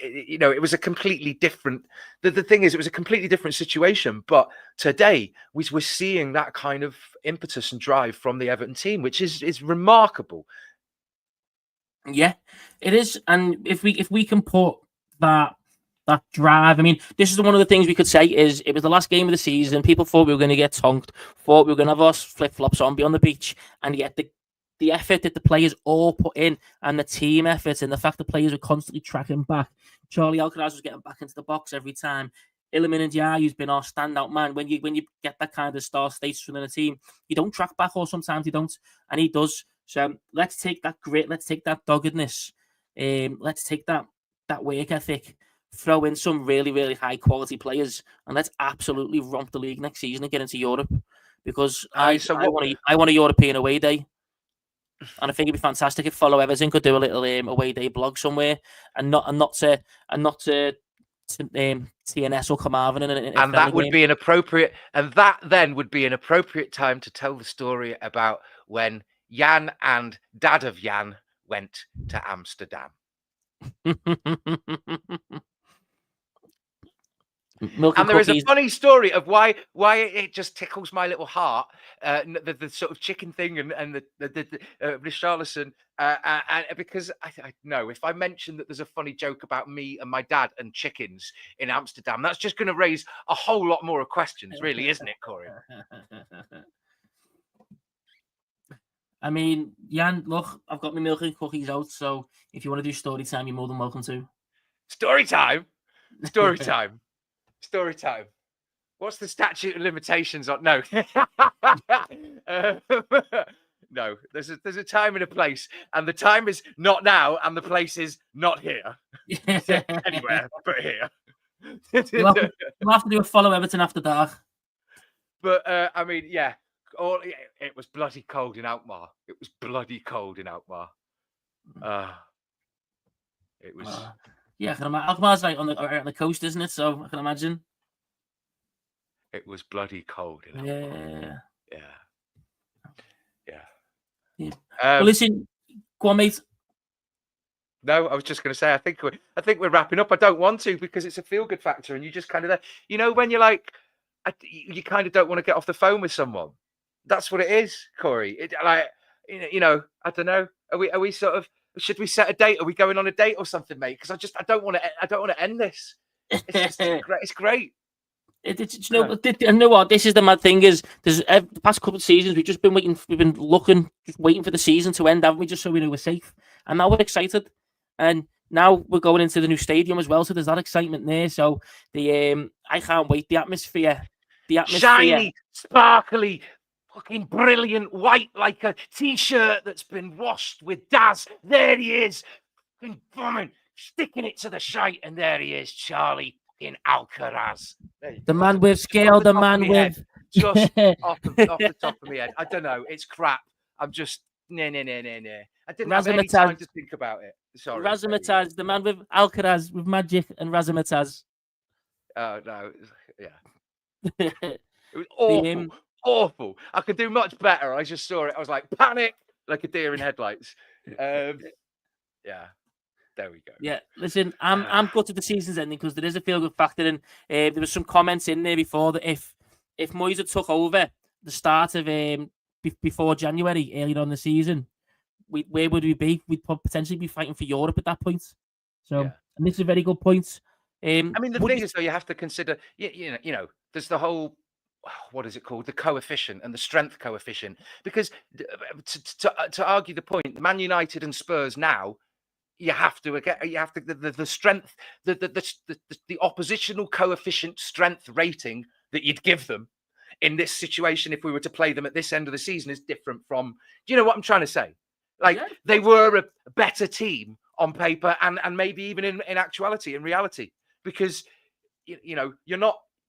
it was a completely different, the thing is, it was a completely different situation. But today we're seeing that kind of impetus and drive from the Everton team, which is remarkable. Yeah, it is. And if we can put that drive, I mean, this is one of the things we could say is it was the last game of the season. People thought we were going to get tonked, thought we were going to have our flip-flops on, be on the beach, and yet the effort that the players all put in and the team effort and the fact the players were constantly tracking back. Charlie Alcaraz was getting back into the box every time. Iliman Ndiaye, who's been our standout man, when you get that kind of star status within a team, you don't track back, or sometimes you don't, and he does. So let's take that grit, let's take that doggedness, let's take that work ethic, throw in some really, really high quality players, and let's absolutely romp the league next season and get into Europe. Because I want a European away day. And I think it'd be fantastic if Follow Everton could do a little away day blog somewhere, and not to TNS or Carmarthen, and that would be an appropriate, and that then would be an appropriate time to tell the story about when Yann and Dad of Yann went to Amsterdam. And there is a funny story of why it just tickles my little heart, the sort of chicken thing and the Richarlison, and because I know if I mention that there's a funny joke about me and my dad and chickens in Amsterdam, that's just going to raise a whole lot more questions, really, isn't it, Corey? I mean, Yann, look, I've got my milk and cookies out, so if you want to do story time, you're more than welcome to. Story time. What's the statute of limitations on? No, no. There's a time and a place, and the time is not now, and the place is not here. Anywhere but here. We'll have to do a Follow Everton after dark. But I mean, yeah. It was bloody cold in Alkmaar. It was. Yeah, Alkmaar's right on the coast, isn't it? So I can imagine. It was bloody cold in Alkmaar. Yeah. Well, listen, go on, mate. No, I was just going to say, I think we're wrapping up. I don't want to because it's a feel-good factor, and you just kind of, when you're like, you kind of don't want to get off the phone with someone. That's what it is, Corey. I don't know. Are we sort of? Should we set a date? Are we going on a date or something, mate? Because I don't want to end this. It's great. It's great. You know what? This is the mad thing is there's the past couple of seasons we've just been waiting. We've been just waiting for the season to end, haven't we? Just so we know we're safe. And now we're excited. And now we're going into the new stadium as well. So there's that excitement there. So I can't wait. The atmosphere, shiny, sparkly, fucking brilliant, white like a t-shirt that's been washed with Daz. There he is, fucking bombing, sticking it to the shite, and there he is, Charlie in Alcaraz. The man with scale, the man with just off the top of my head. I don't know. It's crap. I'm just nah. I didn't have any time to think about it. Sorry. Razzmatazz, the man with Alcaraz with magic and Razzmatazz. Oh no, yeah. It was awful. Awful. I could do much better. I just saw it. I was like, panic, like a deer in headlights. Yeah. There we go. Yeah, listen, I'm gutted the season's ending because there is a feel-good factor, and there was some comments in there before that if Moyes had took over the start of before January, earlier on in the season, where would we be? We'd potentially be fighting for Europe at that point. So, and this is a very good point. I mean, the thing is, though, you have to consider, there's the whole, what is it called? The coefficient and the strength coefficient. Because to argue the point, Man United and Spurs now, the strength, the oppositional coefficient strength rating that you'd give them in this situation, if we were to play them at this end of the season, is different from, do you know what I'm trying to say? Like, they were a better team on paper and maybe even in actuality, in reality, because,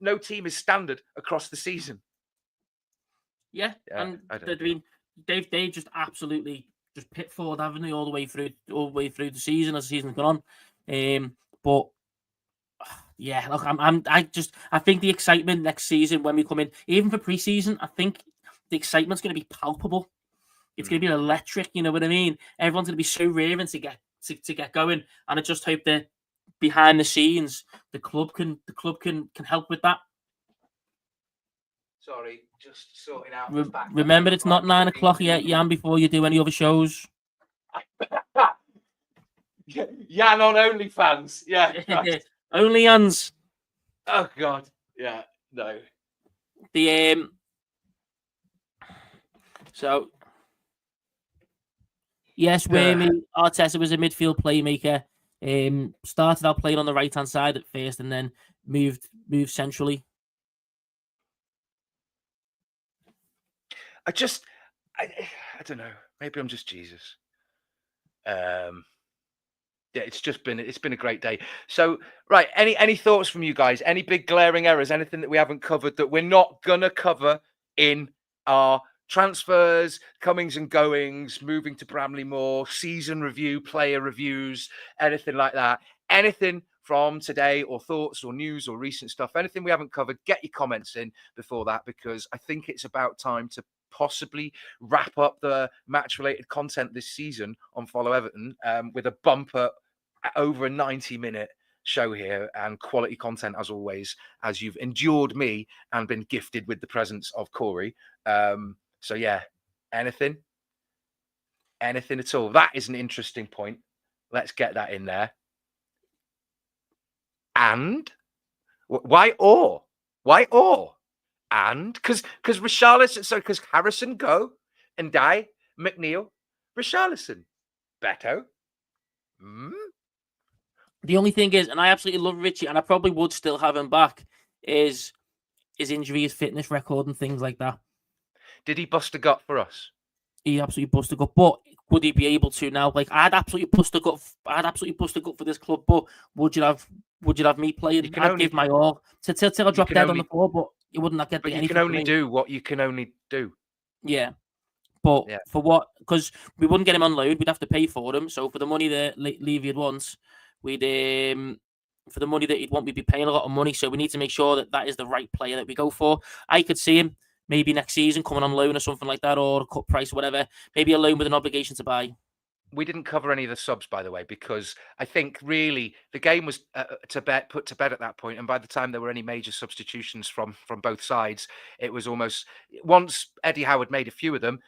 no team is standard across the season. Yeah. And I mean, they just absolutely just pit forward, haven't they, all the way through the season as the season's gone on. But yeah, look, I think the excitement next season when we come in, even for pre-season, I think the excitement's going to be palpable. It's going to be electric. You know what I mean? Everyone's going to be so raring to get going, and I just hope that behind the scenes, the club can help with that. Sorry, just sorting out. Remember, it's not 9 o'clock yet, Yann. Before you do any other shows. Yann on OnlyFans. Yeah. Only Yann's. Oh God. Yeah. No. So yes, Arteta was a midfield playmaker. Started out playing on the right hand side at first, and then moved centrally. I don't know. Maybe I'm just Jesus. Yeah, it's been a great day. So, right, any thoughts from you guys? Any big glaring errors? Anything that we haven't covered that we're not gonna cover in our transfers, comings and goings, moving to Bramley-Moore, season review, player reviews, anything like that? Anything from today, or thoughts, or news, or recent stuff? Anything we haven't covered? Get your comments in before that, because I think it's about time to possibly wrap up the match-related content this season on Follow Everton with a bumper over a 90-minute show here, and quality content as always, as you've endured me and been gifted with the presence of Corey. So yeah, anything at all. That is an interesting point. Let's get that in there. And why or? And because Richarlison, so because Harrison go and die, McNeil, Richarlison, Beto. The only thing is, and I absolutely love Richie, and I probably would still have him back, is his injury, his fitness record, and things like that. Did he bust a gut for us? He absolutely busted a gut, but would he be able to now? Like, I'd absolutely bust a gut for this club, but would you have me playing? I'd give my all till I drop dead on the floor, but you wouldn't get. But you can only do what you can only do. Yeah. But for what? Because we wouldn't get him on loan. We'd have to pay for him. So for the money that Levy wants, we'd for the money that he'd want, we'd be paying a lot of money. So we need to make sure that is the right player that we go for. I could see him maybe next season coming on loan or something like that, or a cut price or whatever. Maybe a loan with an obligation to buy. We didn't cover any of the subs, by the way, because I think really the game was put to bed at that point. And by the time there were any major substitutions from both sides, it was almost, once Eddie Howe made a few of them,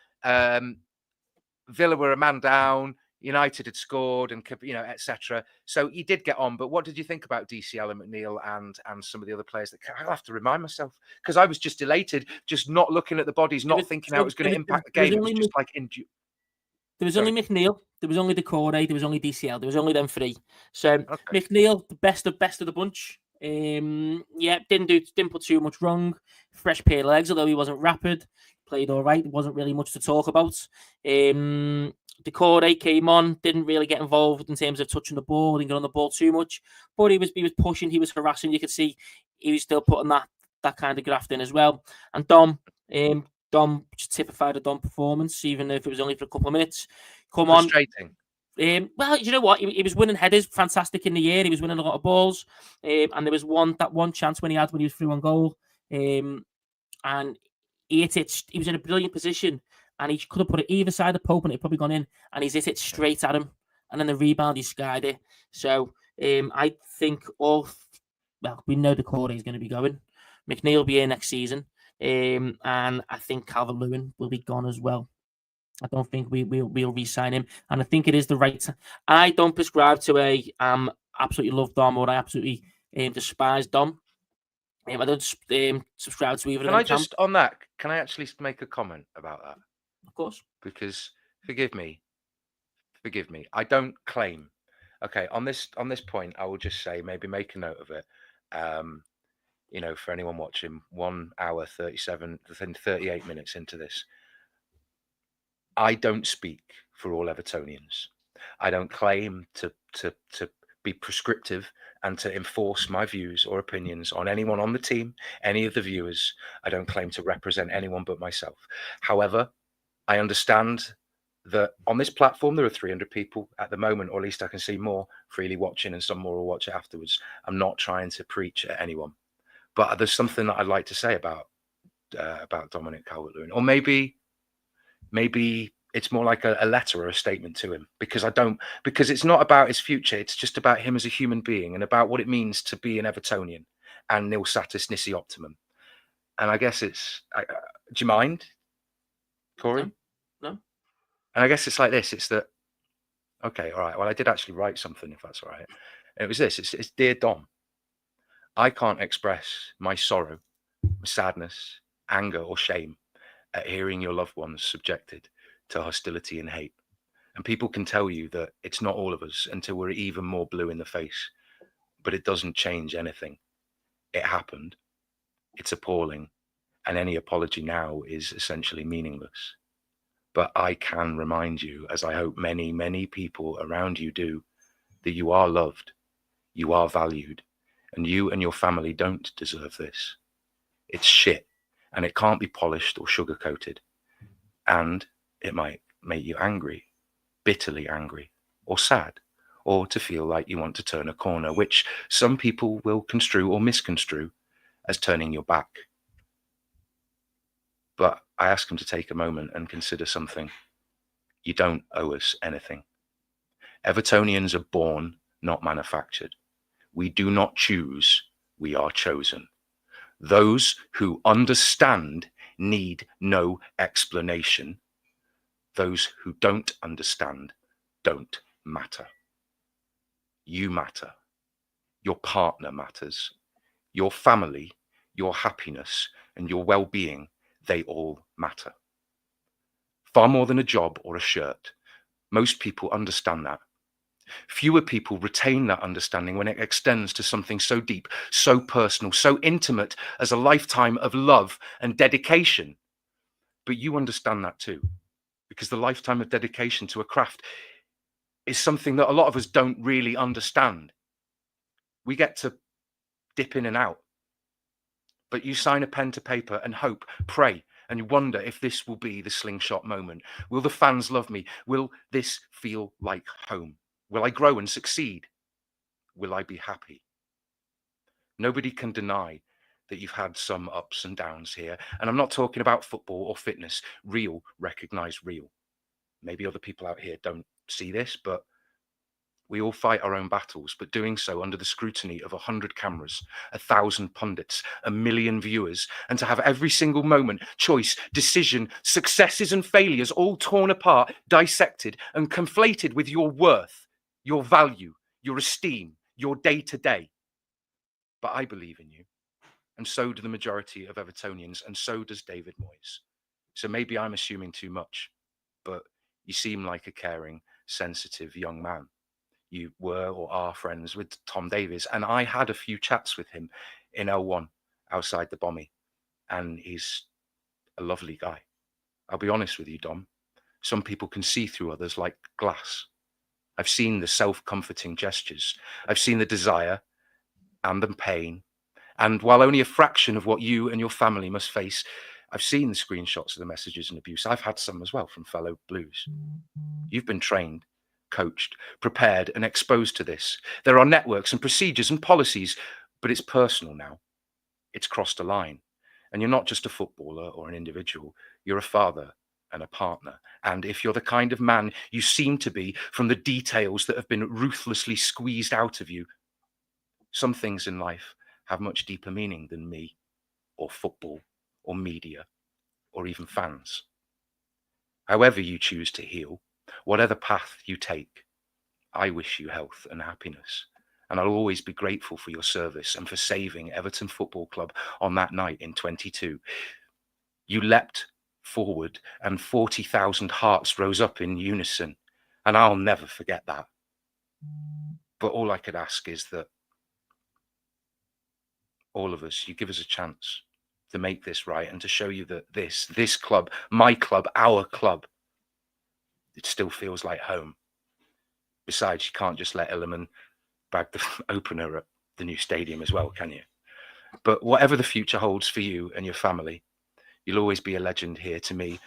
Villa were a man down, United had scored, and etc. So he did get on. But what did you think about DCL and McNeil and some of the other players? I'll have to remind myself, because I was just elated, just not looking at the bodies, not thinking how it was going to impact the game. It was just like there was only McNeil, there was only Corey, there was only DCL, there was only them three. So McNeil, the best of the bunch. Didn't put too much wrong. Fresh pair of legs, although he wasn't rapid. Played all right. There wasn't really much to talk about. Corey came on, didn't really get involved in terms of touching the ball, didn't get on the ball too much. But he was pushing, he was harassing. You could see he was still putting that kind of graft in as well. And Dom typified a Dom performance, even if it was only for a couple of minutes. Frustrating. Well, you know what? He was winning headers, fantastic in the air. He was winning a lot of balls, and there was one chance when he was through on goal, and he hit it. He was in a brilliant position, and he could have put it either side of Pope, and it'd probably gone in. And he's hit it straight at him, and then the rebound he skied it. So I think we know the Corey is going to be going. McNeil will be here next season, and I think Calvert-Lewin will be gone as well. I don't think we'll re-sign him, and I think it is the right time. I don't prescribe to absolutely love Dom, or I absolutely despise Dom. I don't subscribe to either. Can I actually make a comment about that? Of course. Because forgive me, I don't claim. Okay, on this point, I will just say, maybe make a note of it. For anyone watching, 1 hour 38 minutes into this, I don't speak for all Evertonians. I don't claim to be prescriptive and to enforce my views or opinions on anyone on the team, any of the viewers. I don't claim to represent anyone but myself. However, I understand that on this platform, there are 300 people at the moment, or at least I can see more freely watching, and some more will watch it afterwards. I'm not trying to preach at anyone, but there's something that I'd like to say about Dominic Calvert-Lewin, or maybe it's more like a letter or a statement to him, because it's not about his future. It's just about him as a human being, and about what it means to be an Evertonian and nil satis nisi optimum. And I guess do you mind, Corey? No. And I guess it's like this. It's that, okay, all right. Well, I did actually write something, if that's all right. And it was this. It's Dear Dom. I can't express my sorrow, sadness, anger, or shame at hearing your loved ones subjected to hostility and hate. And people can tell you that it's not all of us until we're even more blue in the face. But it doesn't change anything. It happened. It's appalling. And any apology now is essentially meaningless. But I can remind you, as I hope many, many people around you do, that you are loved, you are valued, and you and your family don't deserve this. It's shit, and it can't be polished or sugar-coated. And it might make you angry, bitterly angry, or sad, or to feel like you want to turn a corner, which some people will construe or misconstrue as turning your back. But I ask them to take a moment and consider something. You don't owe us anything. Evertonians are born, not manufactured. We do not choose, we are chosen. Those who understand need no explanation. Those who don't understand don't matter. You matter. Your partner matters. Your family, your happiness, and your well-being, they all matter. Far more than a job or a shirt. Most people understand that. Fewer people retain that understanding when it extends to something so deep, so personal, so intimate as a lifetime of love and dedication. But you understand that too, because the lifetime of dedication to a craft is something that a lot of us don't really understand. We get to dip in and out, but you sign a pen to paper and hope, pray, and you wonder if this will be the slingshot moment. Will the fans love me? Will this feel like home? Will I grow and succeed? Will I be happy? Nobody can deny that you've had some ups and downs here. And I'm not talking about football or fitness. Real, recognize real. Maybe other people out here don't see this, but we all fight our own battles, but doing so under the scrutiny of 100 cameras, 1,000 pundits, 1 million viewers, and to have every single moment, choice, decision, successes and failures all torn apart, dissected and conflated with your worth, your value, your esteem, your day-to-day. But I believe in you, and so do the majority of Evertonians, and so does David Moyes. So maybe I'm assuming too much, but you seem like a caring, sensitive young man. You were or are friends with Tom Davies, and I had a few chats with him in L1 outside the Bommy, and he's a lovely guy. I'll be honest with you, Dom. Some people can see through others like glass. I've seen the self-comforting gestures. I've seen the desire and the pain. And while only a fraction of what you and your family must face, I've seen the screenshots of the messages and abuse. I've had some as well from fellow Blues. You've been trained, coached, prepared, and exposed to this. There are networks and procedures and policies, but it's personal now. It's crossed a line. And you're not just a footballer or an individual. You're a father and a partner. And if you're the kind of man you seem to be from the details that have been ruthlessly squeezed out of you, some things in life have much deeper meaning than me or football or media or even fans. However you choose to heal, whatever path you take, I wish you health and happiness. And I'll always be grateful for your service and for saving Everton Football Club on that night in 22. You leapt forward and 40,000 hearts rose up in unison. And I'll never forget that. But all I could ask is that all of us, you give us a chance to make this right and to show you that this club, my club, our club, it still feels like home. Besides, you can't just let Illiman bag the opener at the new stadium as well, can you? But whatever the future holds for you and your family, you'll always be a legend here to me.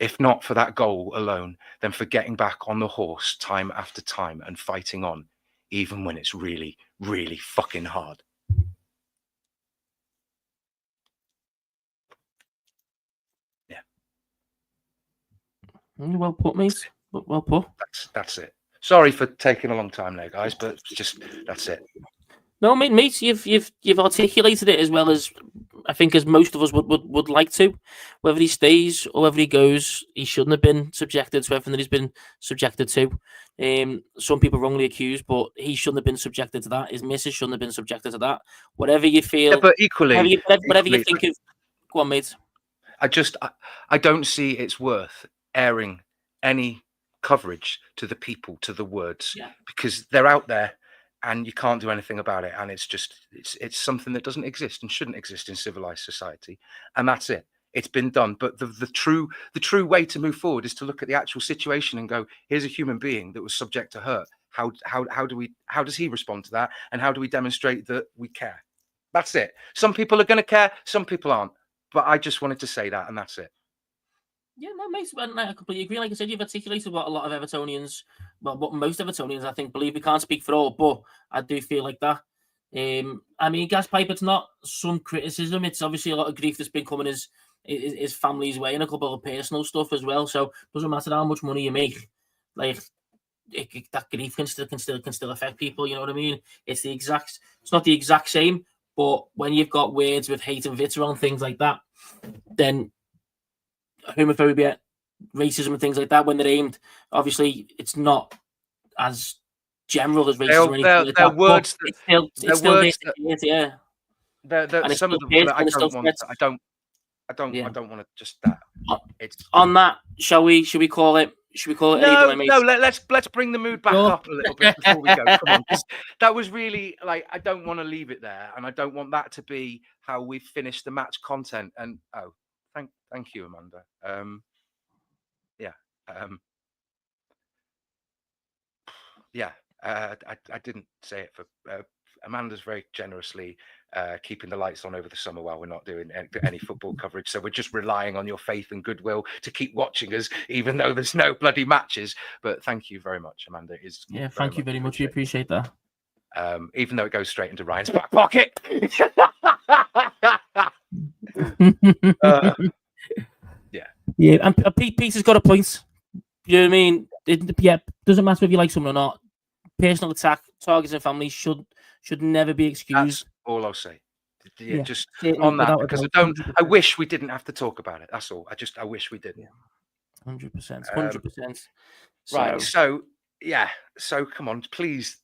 If not for that goal alone, then for getting back on the horse time after time and fighting on, even when it's really, really fucking hard. Yeah. Well put, mate. Well put. That's it. Sorry for taking a long time there, guys, but just that's it. No, mate, you've articulated it as well as I think as most of us would like to. Whether he stays or whether he goes, he shouldn't have been subjected to everything that he's been subjected to. Some people wrongly accused, but he shouldn't have been subjected to that. His missus shouldn't have been subjected to that. Whatever you feel, yeah, but equally, whatever you think of. Go on, mate. I don't see it's worth airing any coverage to the people, to the words, because they're out there and you can't do anything about it. And it's something that doesn't exist and shouldn't exist in civilized society. And that's it. It's been done. But the true way to move forward is to look at the actual situation and go, here's a human being that was subject to hurt. How does he respond to that? And how do we demonstrate that we care? That's it. Some people are going to care, some people aren't. But I just wanted to say that, and that's it. Yeah, that makes sense. I completely agree. Like I said, you've articulated what a lot of Evertonians, well, what most Evertonians, I think, believe. We can't speak for all, but I do feel like that. I mean, gas pipe, it's not some criticism. It's obviously a lot of grief that's been coming his family's way and a couple of personal stuff as well. So it doesn't matter how much money you make, like that grief can still affect people. You know what I mean? It's not the exact same, but when you've got words with hate and vitriol and things like that, then homophobia, racism, and things like that, when they're aimed, obviously it's not as general as racism or anything like that. Words it's still yeah. Some of them that I don't want. I don't want to just that. It's on that. Should we call it? No. Let's bring the mood back up a little bit before we go. Come on, that was really like, I don't want to leave it there, and I don't want that to be how we finish the match content. And thank you, Amanda. I didn't say it for Amanda's very generously keeping the lights on over the summer while we're not doing any football coverage. So we're just relying on your faith and goodwill to keep watching us, even though there's no bloody matches. But thank you very much, Amanda. Thank you very much. We appreciate that. Even though it goes straight into Ryan's back pocket. Yeah, and Pete has got a point. You know what I mean? Doesn't matter if you like someone or not. Personal attack, targets and families should never be excused. That's all I'll say. Just on that, because I wish we didn't have to talk about it. That's all. I wish we didn't. 100%. Right. So come on, please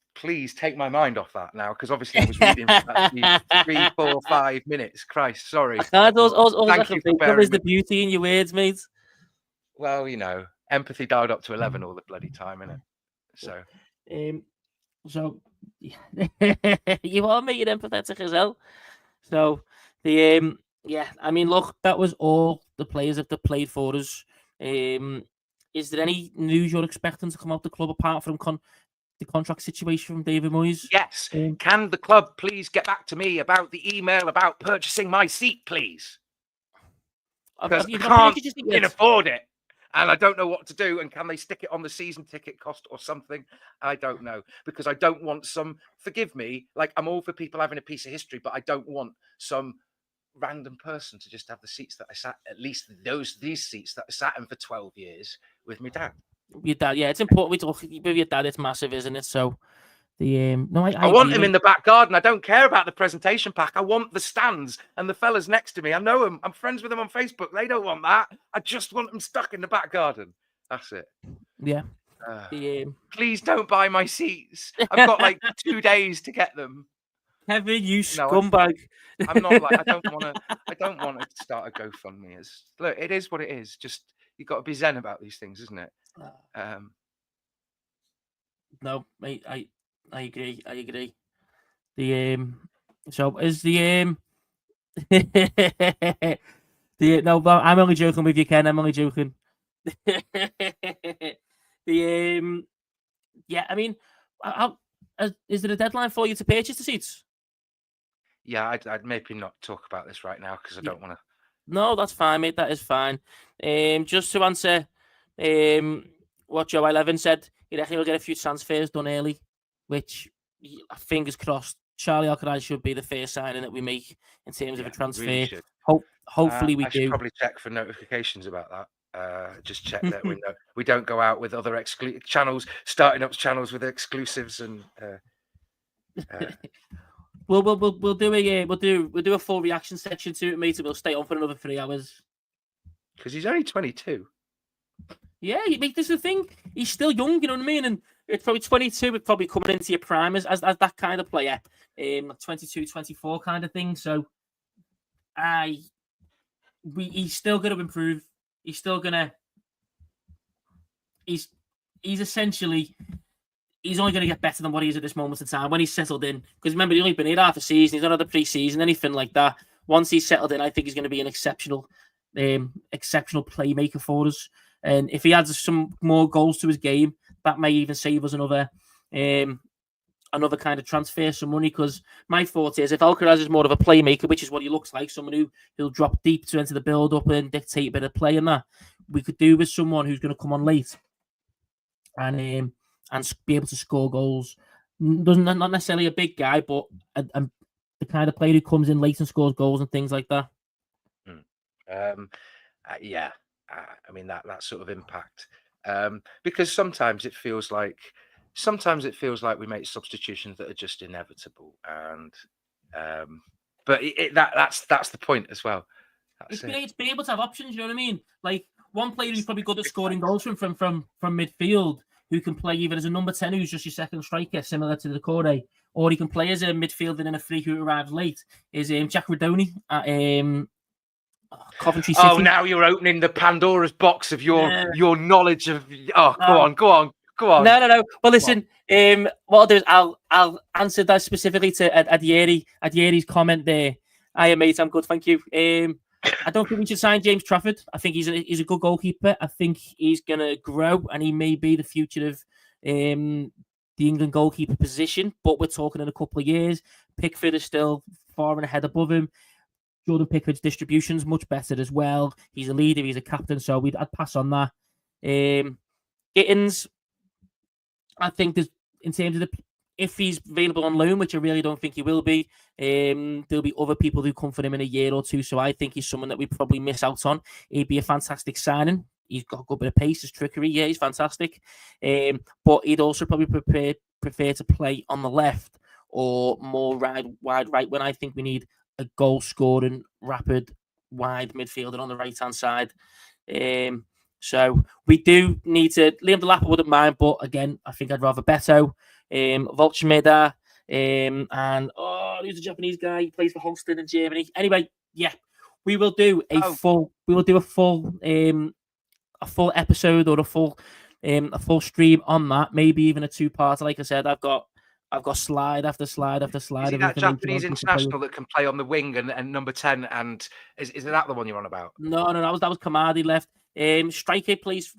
take my mind off that now, because obviously I was reading for that 3, 4, 5 minutes. Christ, sorry. Thank you for bearing with the beauty in your words, mate. Well, empathy dialed up to 11 all the bloody time, innit? So. So you are making empathetic as well. So I mean, look, that was all the players that played for us. Is there any news you're expecting to come out the club apart from the contract situation from David Moyes? Yes. Can the club please get back to me about the email about purchasing my seat, please? Because I can't afford it. And I don't know what to do. And can they stick it on the season ticket cost or something? I don't know. Because I don't want forgive me, like, I'm all for people having a piece of history, but I don't want some random person to just have the seats that I sat, at least these seats that I sat in for 12 years with my dad. Your dad, yeah, it's important. We talk with your dad, it's massive, isn't it? So I want him in the back garden. I don't care about the presentation pack. I want the stands and the fellas next to me. I know them. I'm friends with them on Facebook. They don't want that. I just want them stuck in the back garden. That's it. Yeah. Please don't buy my seats. I've got like 2 days to get them. Kevin, you scumbag. I'm not like, I don't want to start a GoFundMe. Look, it is what it is. Just, you've got to be zen about these things, isn't it? No, mate, I agree. So is no, but I'm only joking with you, Ken. I'm only joking. I mean, is there a deadline for you to purchase the seats? Yeah, I'd maybe not talk about this right now because I don't want to. No, that's fine, mate. That is fine. Just to answer what Joe 11 said, you reckon we'll get a few transfers done early, which, fingers crossed, Charlie Alcaraz should be the first signing that we make in terms of a transfer. Really hopefully we do. I should probably check for notifications about that. Just check that we don't go out with other channels, starting up channels with exclusives and. We'll do a full reaction section to it, mate. We'll stay on for another 3 hours. Because he's only 22. Yeah, this is the thing. He's still young, you know what I mean? And it's probably 22. It's probably coming into your prime as that kind of player, 22, 24 kind of thing. So, he's still going to improve. He's still going to. He's essentially. He's only going to get better than what he is at this moment in time when he's settled in. Because remember, he's only been here half a season. He's not had a pre-season, anything like that. Once he's settled in, I think he's going to be an exceptional exceptional playmaker for us. And if he adds some more goals to his game, that may even save us another kind of transfer, some money. Because my thought is, if Alcaraz is more of a playmaker, which is what he looks like, someone who'll drop deep to enter the build-up and dictate a bit of play and that, we could do with someone who's going to come on late and be able to score goals. Not necessarily a big guy, but the kind of player who comes in late and scores goals and things like that. Yeah, I mean that sort of impact, because sometimes it feels like we make substitutions that are just inevitable, and but that's the point as well. It's being able to have options. You know what I mean? Like one player who's probably good at scoring goals from midfield, who can play either as a number 10 who's just your second striker, similar to the Corey, or he can play as a midfielder in a free who arrives late, is Jack Redoney at Coventry City. Oh, now you're opening the Pandora's box of your knowledge of. Oh, go on. No. Well, listen. What I'll do is I'll answer that specifically to Adieri's comment there. Hiya, mate. I'm good, thank you. I don't think we should sign James Trafford. I think he's a good goalkeeper. I think he's gonna grow, and he may be the future of the England goalkeeper position. But we're talking in a couple of years. Pickford is still far and ahead above him. Jordan Pickford's distribution's much better as well. He's a leader, he's a captain, so I'd pass on that. Gittins, I think there's, in terms of if he's available on loan, which I really don't think he will be, there'll be other people who come for him in a year or two. So I think he's someone that we probably miss out on. He'd be a fantastic signing. He's got a good bit of pace, his trickery. Yeah, he's fantastic. But he'd also probably prefer to play on the left or more wide right, when I think we need a goal scoring, rapid, wide midfielder on the right hand side. So we do need to. Liam Delap, I wouldn't mind, but again, I think I'd rather Beto, Volchmeda, and who's the Japanese guy? He plays for Holstein in Germany. Anyway, yeah, we will do a full episode or a full stream on that. Maybe even a 2-part. Like I said, I've got slide after slide after slide. Is it that Japanese international that can play on the wing and number 10? And is that the one you're on about? No, that was Kamadi left. Striker plays.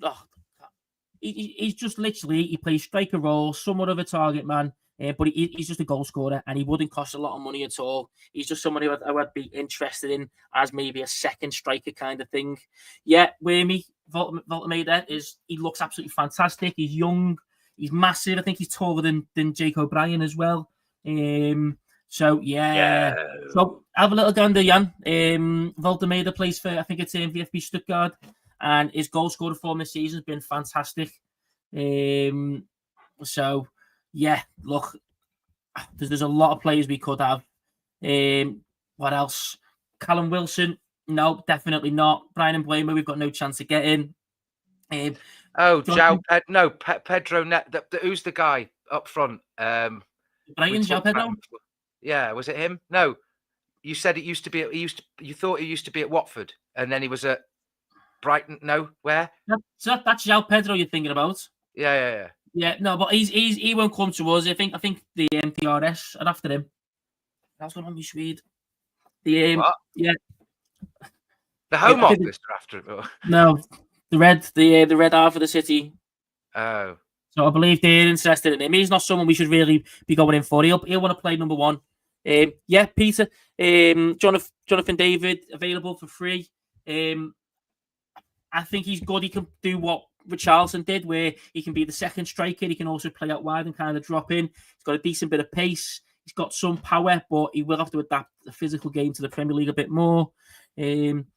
He's just literally he plays striker role, somewhat of a target man, but he's just a goal scorer, and he wouldn't cost a lot of money at all. He's just someone who I'd be interested in as maybe a second striker kind of thing. Yeah, Wormy Voltemeda he looks absolutely fantastic. He's young. He's massive. I think he's taller than Jake O'Brien as well. So yeah. So have a little gander, Jan. Voltemeda plays for, I think it's VfB Stuttgart, and his goal scorer form this season has been fantastic. So yeah, look, there's a lot of players we could have. What else? Callum Wilson? No, definitely not. Brian Mbeumo, we've got no chance of getting. Pedro. Who's the guy up front? Brian João Pedro. Yeah, was it him? No, you said it used to be. You thought he used to be at Watford, and then he was at Brighton. No, where? So that's João Pedro you're thinking about. Yeah. Yeah, no, but he won't come to us. I think the MPRS are after him. That's what I'm Swede. Yeah. The Home Office are after him. No, the red half of the city. Oh. So I believe they're interested in him. He's not someone we should really be going in for. He'll want to play number 1. Yeah, Peter. Jonathan David available for free. I think he's good. He can do what Richarlison did, where he can be the second striker. He can also play out wide and kind of drop in. He's got a decent bit of pace. He's got some power, but he will have to adapt the physical game to the Premier League a bit more. Angel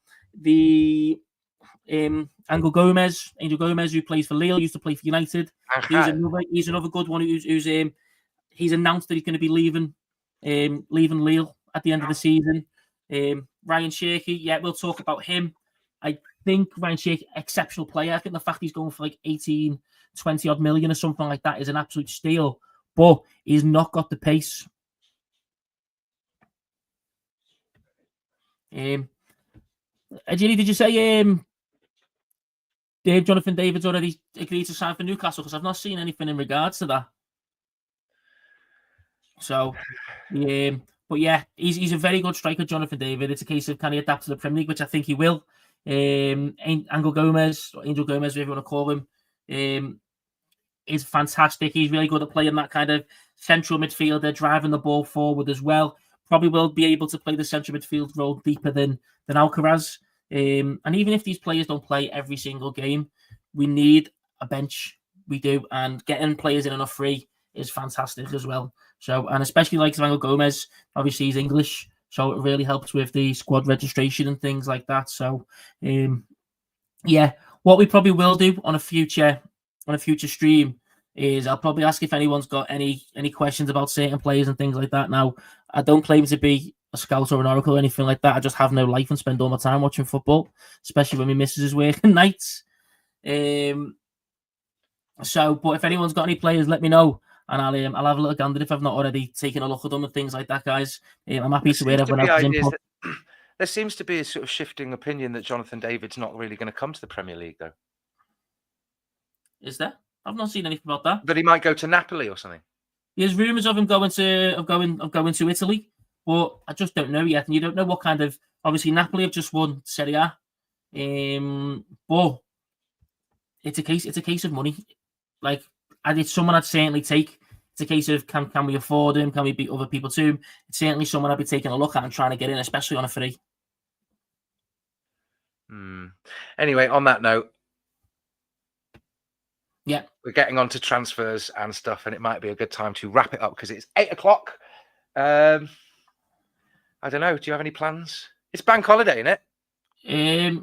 Gomez, who plays for Lille, used to play for United. He's another good one who's he's announced that he's going to be leaving Lille at the end of the season. Ryan Cherky, yeah, we'll talk about him. I think Ryan Cherky, exceptional player. I think the fact he's going for like 18, 20 odd million or something like that is an absolute steal, but he's not got the pace. Ginny, did you say Jonathan David's already agreed to sign for Newcastle? Because I've not seen anything in regards to that. So, but yeah, he's a very good striker, Jonathan David. It's a case of can he adapt to the Premier League, which I think he will. Angel Gomez, whatever you want to call him, is fantastic. He's really good at playing that kind of central midfielder, driving the ball forward as well. Probably will be able to play the central midfield role deeper than Alcaraz. And even if these players don't play every single game, we need a bench. We do, and getting players in enough free is fantastic as well. So, and especially like Angel Gomez, obviously he's English, so it really helps with the squad registration and things like that. So, yeah, what we probably will do on a future stream is I'll probably ask if anyone's got any questions about certain players and things like that. Now, I don't claim to be a scout or an oracle or anything like that. I just have no life and spend all my time watching football, especially when my missus is working nights. So, but if anyone's got any players, let me know, and I'll have a look at it if I've not already taken a look at them and things like that, guys. I'm happy to hear everyone else's input. There seems to be a sort of shifting opinion that Jonathan David's not really going to come to the Premier League, though. Is there? I've not seen anything about that. But he might go to Napoli or something. There's rumours of him going to Italy, but I just don't know yet. And you don't know what kind of. Obviously, Napoli have just won Serie A, but it's a case of money. Like, it's someone I'd certainly take. It's a case of can we afford him? Can we beat other people to him? It's certainly someone I'd be taking a look at and trying to get in, especially on a free. Anyway, on that note, yeah, we're getting on to transfers and stuff, and it might be a good time to wrap it up because it's 8:00. I don't know. Do you have any plans? It's bank holiday, isn't it?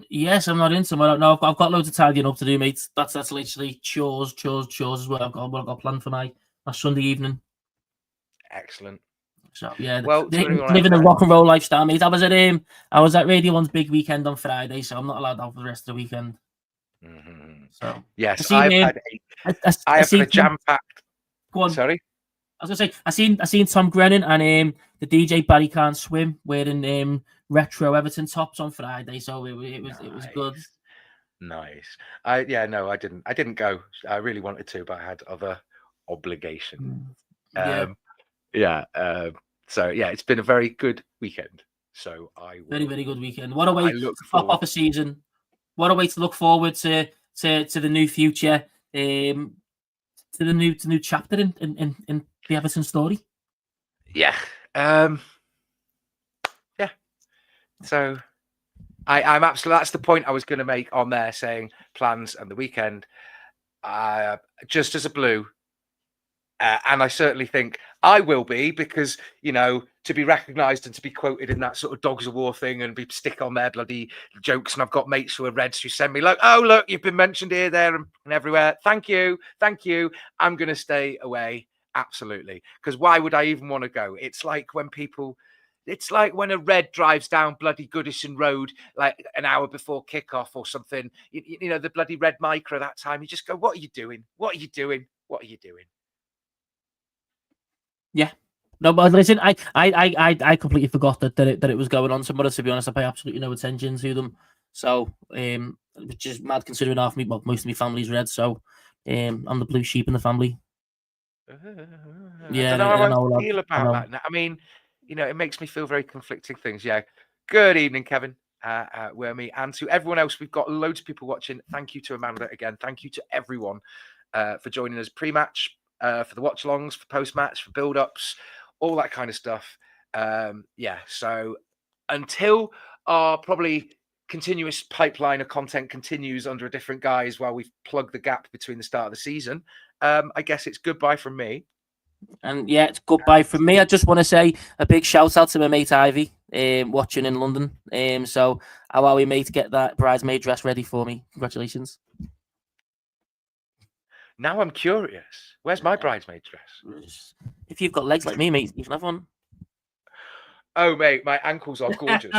Yes, I'm not into them. I don't know. I've got loads of tidying up to do, mate. That's literally chores is what I've got planned for my Sunday evening. Excellent. So yeah, well, living a rock and roll lifestyle, mate. I was at Radio 1's big weekend on Friday, so I'm not allowed out for the rest of the weekend. So yes, I've had a jam-packed. Go on. Sorry, I was gonna say I seen Tom Grennan and the DJ Barry Can't Swim wearing retro Everton tops on Friday, so it was good. Nice. I didn't go. I really wanted to, but I had other obligations. So yeah, it's been a very good weekend. So very, very good weekend. What a way to top off a season. What a way to look forward to the new future, to the new chapter in the Everton story. Yeah. Yeah. So I'm absolutely, that's the point I was going to make on there, saying plans and the weekend, just as a blue. And I certainly think I will be, because, to be recognised and to be quoted in that sort of Dogs of War thing and be stick on their bloody jokes. And I've got mates who are Reds who send me like, oh, look, you've been mentioned here, there and everywhere. Thank you. I'm going to stay away. Absolutely. Because why would I even want to go? It's like when a Red drives down bloody Goodison Road like an hour before kickoff or something. The bloody Red Micro that time. You just go, what are you doing? What are you doing? What are you doing? Yeah. No, but listen, I completely forgot that it was going on. So, to be honest, I pay absolutely no attention to them. So, which is mad considering most of my family's Red. So, I'm the blue sheep in the family. Yeah, I don't know how I feel about that. I mean, it makes me feel very conflicting things. Yeah. Good evening, Kevin, Wormy, and to everyone else. We've got loads of people watching. Thank you to Amanda again. Thank you to everyone for joining us pre-match, for the watch-alongs, for post-match, for build-ups, all that kind of stuff. So until our probably continuous pipeline of content continues under a different guise while we plug the gap between the start of the season, I guess it's goodbye from me. And yeah, it's goodbye from me. I just want to say a big shout out to my mate Ivy, watching in London. So how are we, mate? Get that bridesmaid dress ready for me. Congratulations. Now I'm curious. Where's my bridesmaid dress? If you've got legs like me, mate, you can have one. Oh, mate, my ankles are gorgeous.